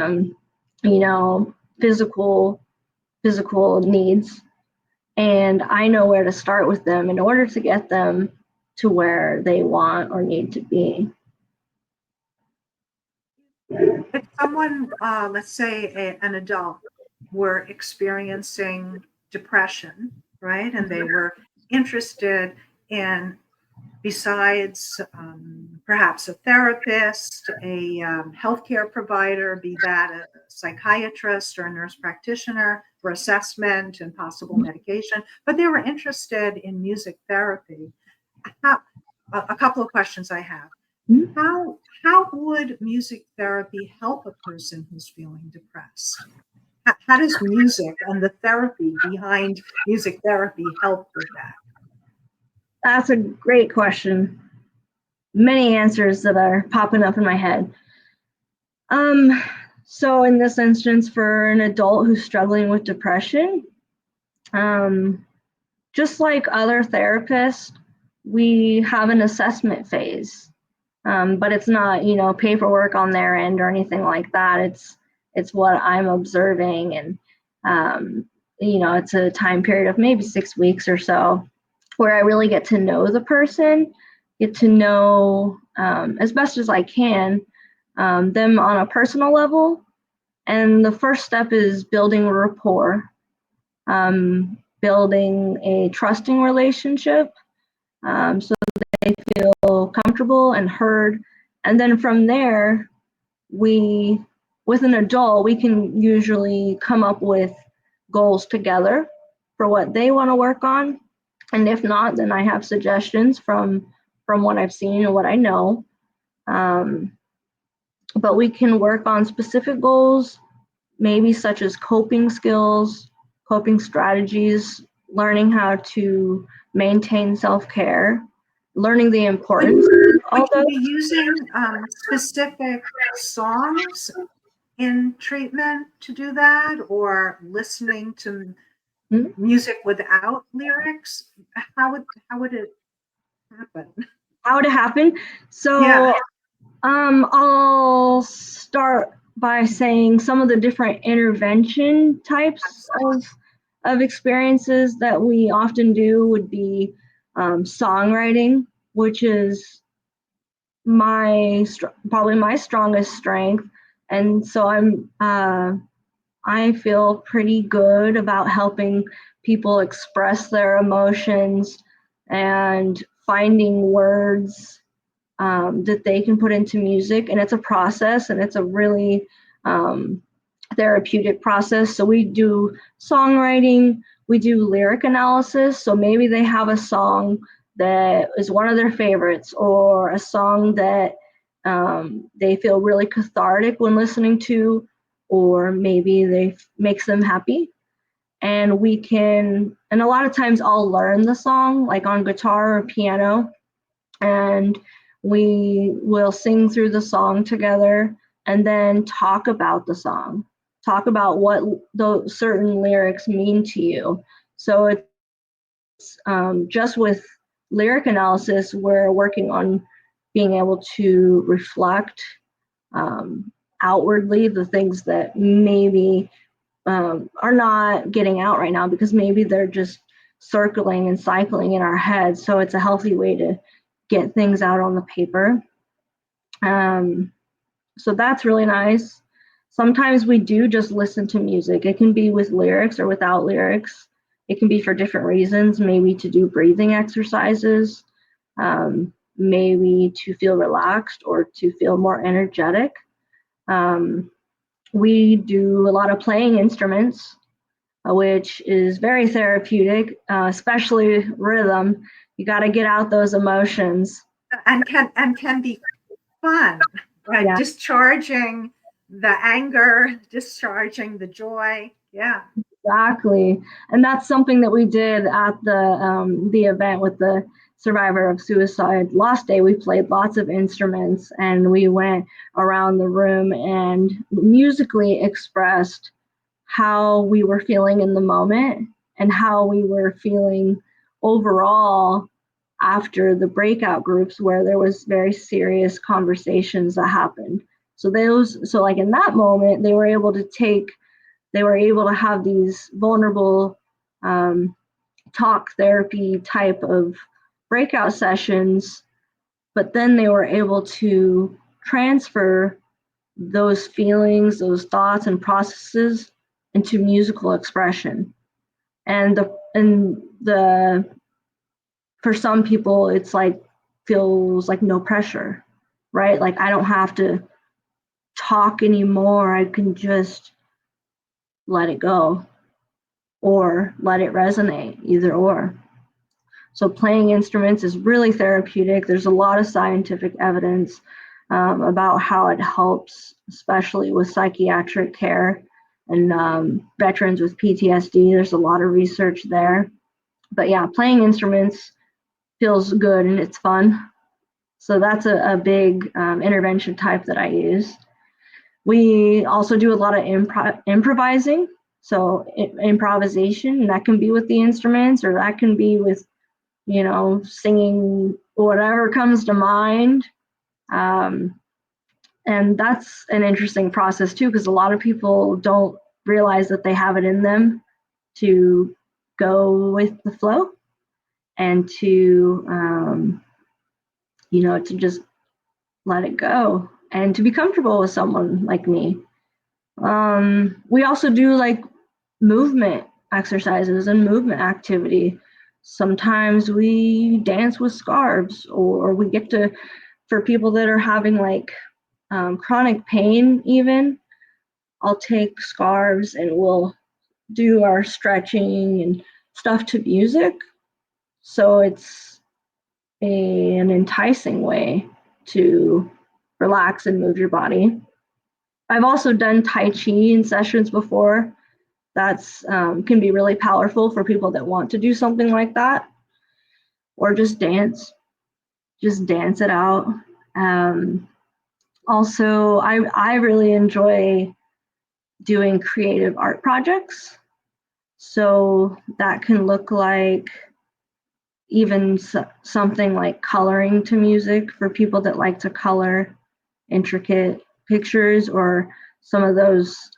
physical needs, and I know where to start with them in order to get them to where they want or need to be. If someone, let's say an adult, were experiencing depression, right, and they were interested in, besides perhaps a therapist, a healthcare provider, be that a psychiatrist or a nurse practitioner for assessment and possible medication, but they were interested in music therapy. A couple of questions I have. How would music therapy help a person who's feeling depressed? How does music and the therapy behind music therapy help with that? That's a great question. Many answers that are popping up in my head. So in this instance, for an adult who's struggling with depression, just like other therapists, we have an assessment phase, but it's not, paperwork on their end or anything like that. It's what I'm observing, and it's a time period of maybe 6 weeks or so, where I really get to know the person, get to know as best as I can them on a personal level. And the first step is building a rapport, building a trusting relationship, so they feel comfortable and heard. And then from there, with an adult, we can usually come up with goals together for what they want to work on. And if not, then I have suggestions from what I've seen and what I know. But we can work on specific goals, maybe such as coping skills, coping strategies, learning how to maintain self-care, learning the importance of all Would those. you be using specific songs in treatment to do that, or listening to music without lyrics? How would it happen? How would it happen? So Yeah. I'll start by saying some of the different intervention types of experiences that we often do would be songwriting, which is probably my strongest strength. And so I feel pretty good about helping people express their emotions and finding words that they can put into music. And it's a process, and it's a really therapeutic process. So we do songwriting, we do lyric analysis. So maybe they have a song that is one of their favorites, or a song that they feel really cathartic when listening to, or maybe they makes them happy. And a lot of times I'll learn the song like on guitar or piano, and we will sing through the song together and then talk about the song, talk about what those certain lyrics mean to you. So it's just with lyric analysis, we're working on being able to reflect outwardly the things that maybe are not getting out right now, because maybe they're just circling and cycling in our heads. So it's a healthy way to get things out on the paper. So that's really nice. Sometimes we do just listen to music. It can be with lyrics or without lyrics. It can be for different reasons, maybe to do breathing exercises, maybe to feel relaxed or to feel more energetic. We do a lot of playing instruments, which is very therapeutic, especially rhythm. You got to get out those emotions. And can be fun, right? Yeah. Discharging the anger, discharging the joy. Yeah. Exactly. And that's something that we did at the event with the survivor of suicide lost day. We played lots of instruments and we went around the room and musically expressed how we were feeling in the moment and how we were feeling overall after the breakout groups where there was very serious conversations that happened. So like in that moment, they were able to have these vulnerable talk therapy type of breakout sessions, but then they were able to transfer those feelings, those thoughts and processes into musical expression. And the for some people it's like feels like no pressure, right? Like I don't have to talk anymore. I can just let it go or let it resonate, either or. So playing instruments is really therapeutic. There's a lot of scientific evidence about how it helps, especially with psychiatric care and veterans with PTSD. There's a lot of research there. But yeah, playing instruments feels good and it's fun. So that's a big intervention type that I use. We also do a lot of improvising. So improvisation, and that can be with the instruments or that can be with, singing whatever comes to mind. Um, and that's an interesting process too, because a lot of people don't realize that they have it in them to go with the flow and to just let it go and to be comfortable with someone like me. We also do like movement exercises and movement activity. Sometimes we dance with scarves, or we get to, for people that are having like chronic pain, even, I'll take scarves and we'll do our stretching and stuff to music. So it's an enticing way to relax and move your body. I've also done Tai Chi in sessions before. That's can be really powerful for people that want to do something like that, or just dance it out. Um, Also, I really enjoy doing creative art projects. So that can look like even something like coloring to music for people that like to color intricate pictures, or some of those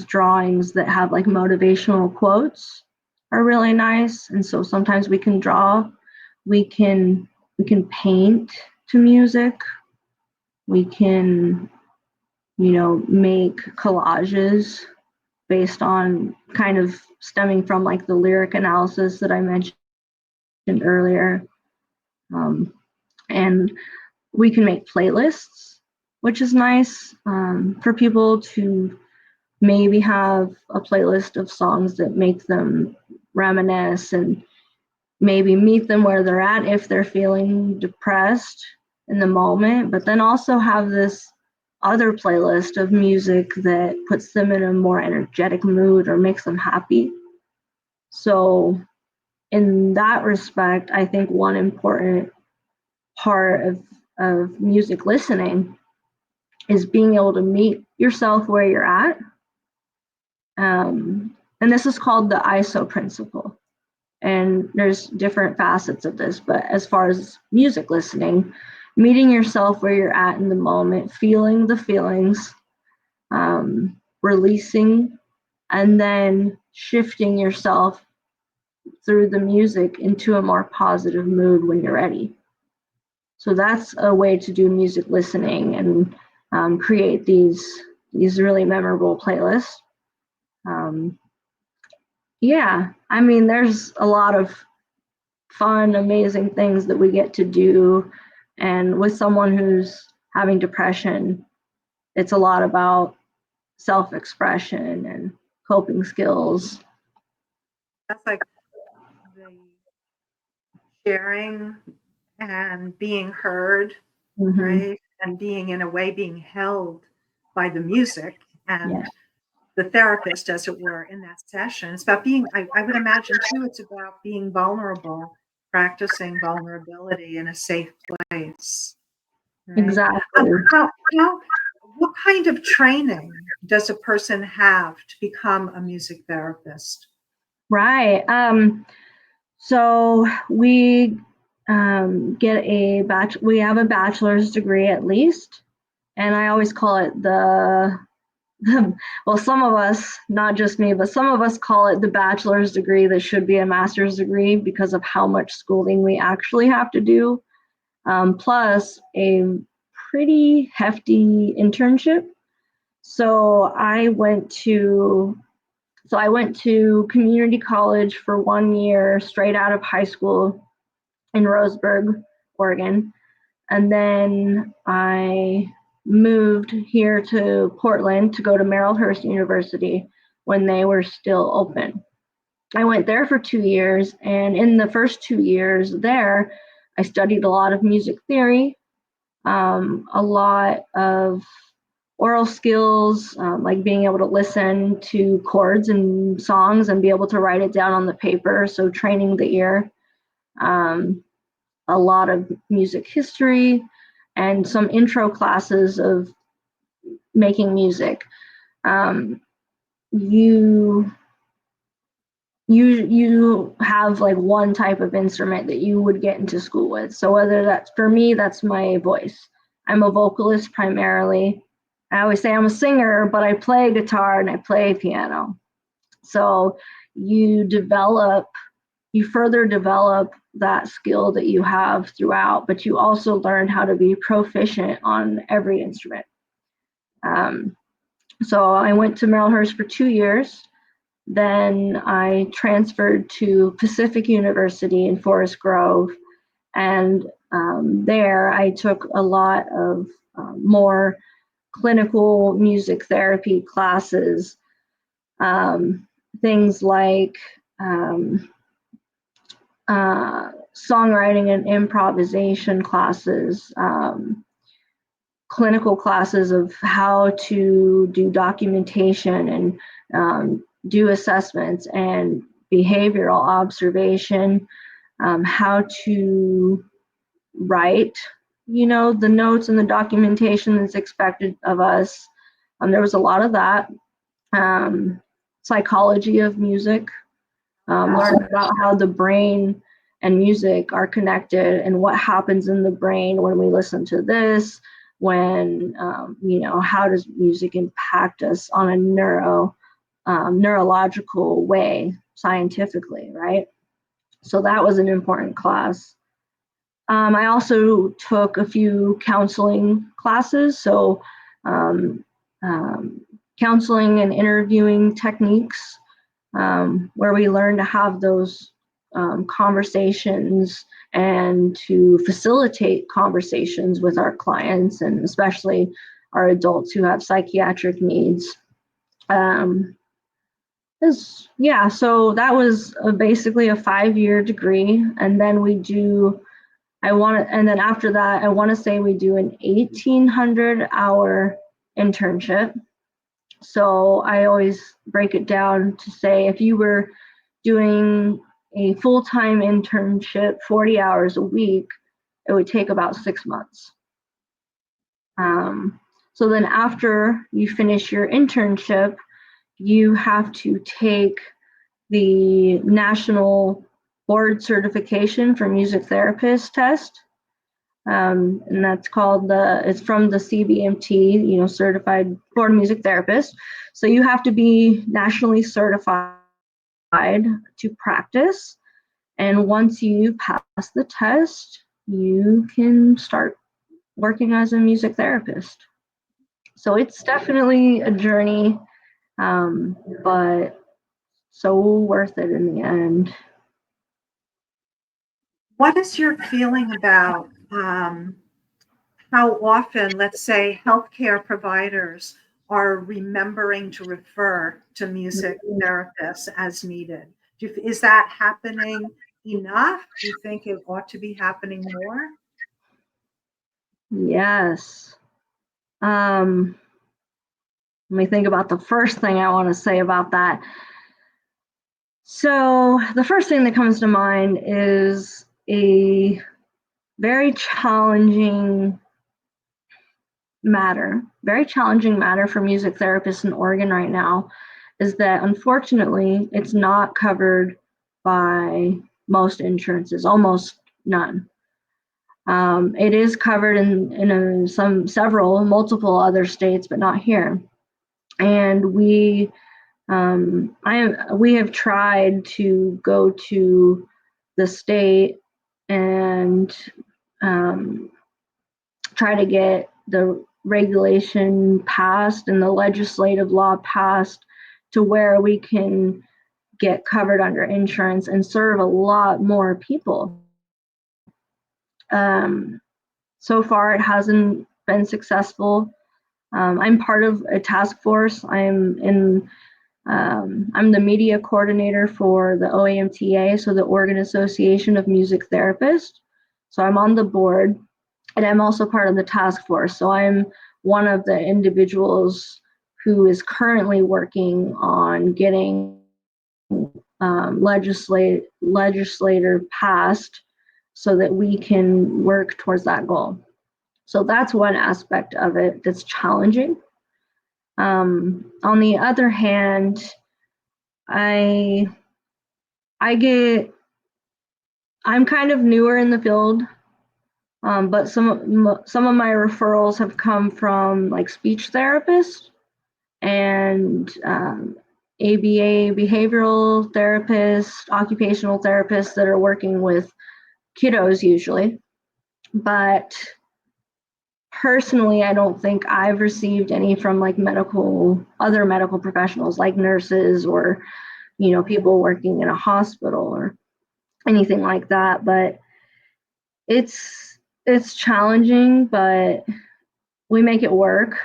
drawings that have like motivational quotes are really nice. And so sometimes we can draw, we can paint to music, we can make collages based on kind of stemming from like the lyric analysis that I mentioned earlier. And we can make playlists, which is nice for people to maybe have a playlist of songs that make them reminisce and maybe meet them where they're at if they're feeling depressed in the moment, but then also have this other playlist of music that puts them in a more energetic mood or makes them happy. So, in that respect, I think one important part of music listening is being able to meet yourself where you're at. And this is called the ISO principle. And there's different facets of this, but as far as music listening, meeting yourself where you're at in the moment, feeling the feelings, releasing, and then shifting yourself through the music into a more positive mood when you're ready. So that's a way to do music listening and create these really memorable playlists. Yeah, I mean, there's a lot of fun, amazing things that we get to do. And with someone who's having depression, it's a lot about self-expression and coping skills. That's like the sharing and being heard, Mm-hmm. right? And being, in a way, being held by the music. And Yeah. the therapist, as it were, in that session. It's about being, I would imagine too, it's about being vulnerable, practicing vulnerability in a safe place. Right? Exactly. What kind of training does a person have to become a music therapist? Right. So we get we have a bachelor's degree at least, and I always call it well, some of us, not just me, but some of us call it the bachelor's degree that should be a master's degree because of how much schooling we actually have to do, plus a pretty hefty internship. So I went to community college for 1 year straight out of high school in Roseburg, Oregon. And then I moved here to Portland to go to Marylhurst University when they were still open. I went there for 2 years, and in the first 2 years there, I studied a lot of music theory, a lot of oral skills, like being able to listen to chords and songs and be able to write it down on the paper, so training the ear. A lot of music history and some intro classes of making music. You you have like one type of instrument that you would get into school with. So whether that's, for me, that's my voice. I'm a vocalist primarily. I always say I'm a singer, but I play guitar and I play piano. So you further develop that skill that you have throughout, but you also learn how to be proficient on every instrument. So I went to Marylhurst for 2 years. Then I transferred to Pacific University in Forest Grove, and there I took a lot of more clinical music therapy classes, things like songwriting and improvisation classes, clinical classes of how to do documentation and do assessments and behavioral observation, how to write, the notes and the documentation that's expected of us. There was a lot of that. Psychology of music, learn about how the brain and music are connected and what happens in the brain when we listen to this, when, how does music impact us on a neurological way, scientifically, right? So that was an important class. I also took a few counseling classes, so counseling and interviewing techniques, where we learn to have those conversations and to facilitate conversations with our clients, and especially our adults who have psychiatric needs. So that was basically a 5-year degree, and then and then after that, I want to say we do an 1,800-hour internship. So I always break it down to say, if you were doing a full-time internship, 40 hours a week, it would take about 6 months. So then after you finish your internship, you have to take the National Board Certification for Music Therapist test. And that's it's from the CBMT, Certified Board Music Therapist. So you have to be nationally certified to practice. And once you pass the test, you can start working as a music therapist. So it's definitely a journey, but so worth it in the end. What is your feeling about how often, let's say, healthcare providers are remembering to refer to music therapists as needed? Is that happening enough? Do you think it ought to be happening more? Yes. Let me think about the first thing I want to say about that. So the first thing that comes to mind is a very challenging very challenging matter for music therapists in Oregon right now is that unfortunately it's not covered by most insurances, almost none. It is covered in multiple other states, but not here. And we have tried to go to the state and try to get the regulation passed and the legislative law passed to where we can get covered under insurance and serve a lot more people. So far, it hasn't been successful. I'm part of a task force. I'm the media coordinator for the OAMTA, so the Oregon Association of Music Therapists. So I'm on the board, and I'm also part of the task force. So I'm one of the individuals who is currently working on getting legislator passed so that we can work towards that goal. So that's one aspect of it that's challenging. On the other hand, I'm kind of newer in the field, but some of my referrals have come from like speech therapists and ABA behavioral therapists, occupational therapists that are working with kiddos usually. But personally, I don't think I've received any from like other medical professionals like nurses or, people working in a hospital or anything like that. But it's challenging, but we make it work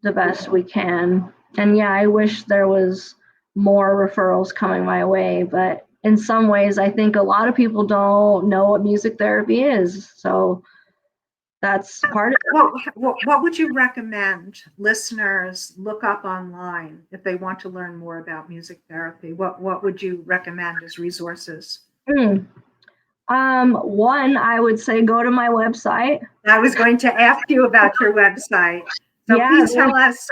the best we can. And yeah, I wish there was more referrals coming my way, but in some ways, I think a lot of people don't know what music therapy is. So that's part of it. What would you recommend listeners look up online if they want to learn more about music therapy? What would you recommend as resources? One, I would say go to my website. I was going to ask you about your website. So yeah, please tell us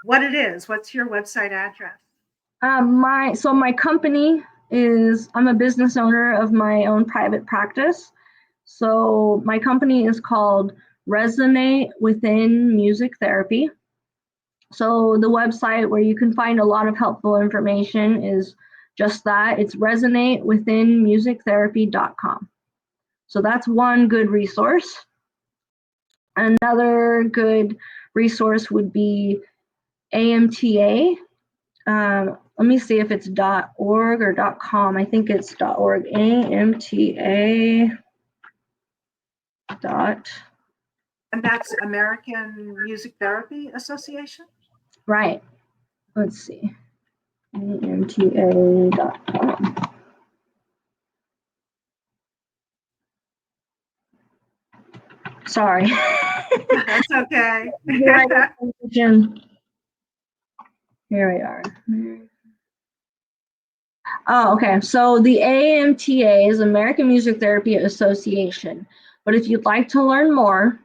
what it is. What's your website address? My company I'm a business owner of my own private practice. So my company is called Resonate Within Music Therapy. So the website where you can find a lot of helpful information is just that. It's resonatewithinmusictherapy.com. So that's one good resource. Another good resource would be AMTA. Let me see if it's .org or .com. I think it's .org. AMTA. And that's American Music Therapy Association? Right. Let's see. AMTA.com. Sorry. That's okay. Here we are. Oh, okay. So the AMTA is American Music Therapy Association. But if you'd like to learn more,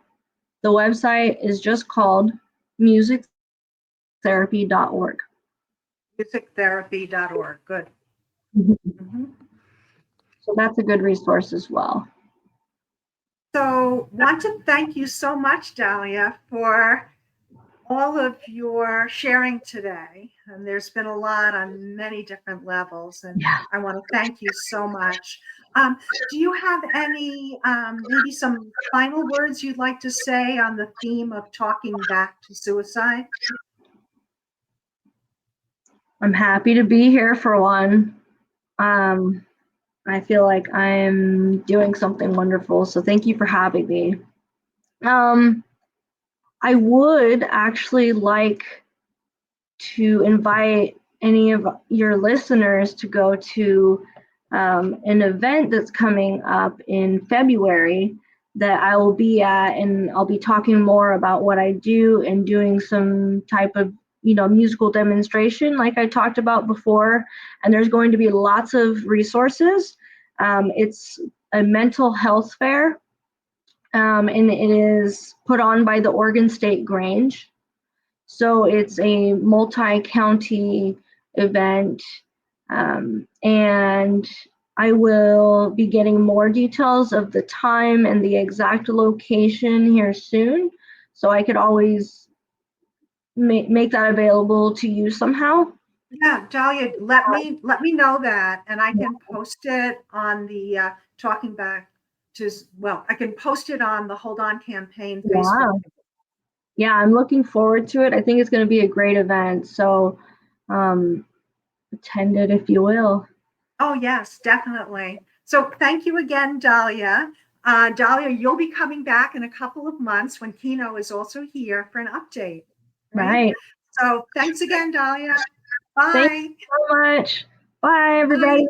the website is just called musictherapy.org. Musictherapy.org. Good. Mm-hmm. So that's a good resource as well. So want to thank you so much, Dahlia, for all of your sharing today. And there's been a lot on many different levels. And yeah. I want to thank you so much. Do you have any, maybe some final words you'd like to say on the theme of talking back to suicide? I'm happy to be here for one. I feel like I'm doing something wonderful. So thank you for having me. I would actually like to invite any of your listeners to go to an event that's coming up in February that I will be at, and I'll be talking more about what I do and doing some type of, musical demonstration like I talked about before. And there's going to be lots of resources. It's a mental health fair, and it is put on by the Oregon State Grange. So it's a multi-county event, and I will be getting more details of the time and the exact location here soon. So I could always make that available to you somehow. Yeah, Dahlia, let me know that, and I can post it on the Talking Back to, well, I can post it on the Hold On campaign Facebook. Yeah. Yeah, I'm looking forward to it. I think it's going to be a great event. So attend it if you will. Oh, yes, definitely. So thank you again, Dahlia. Dahlia, you'll be coming back in a couple of months when Kino is also here for an update, right? Right. So thanks again, Dahlia. Thank Bye. you so much. Bye, Bye. everybody.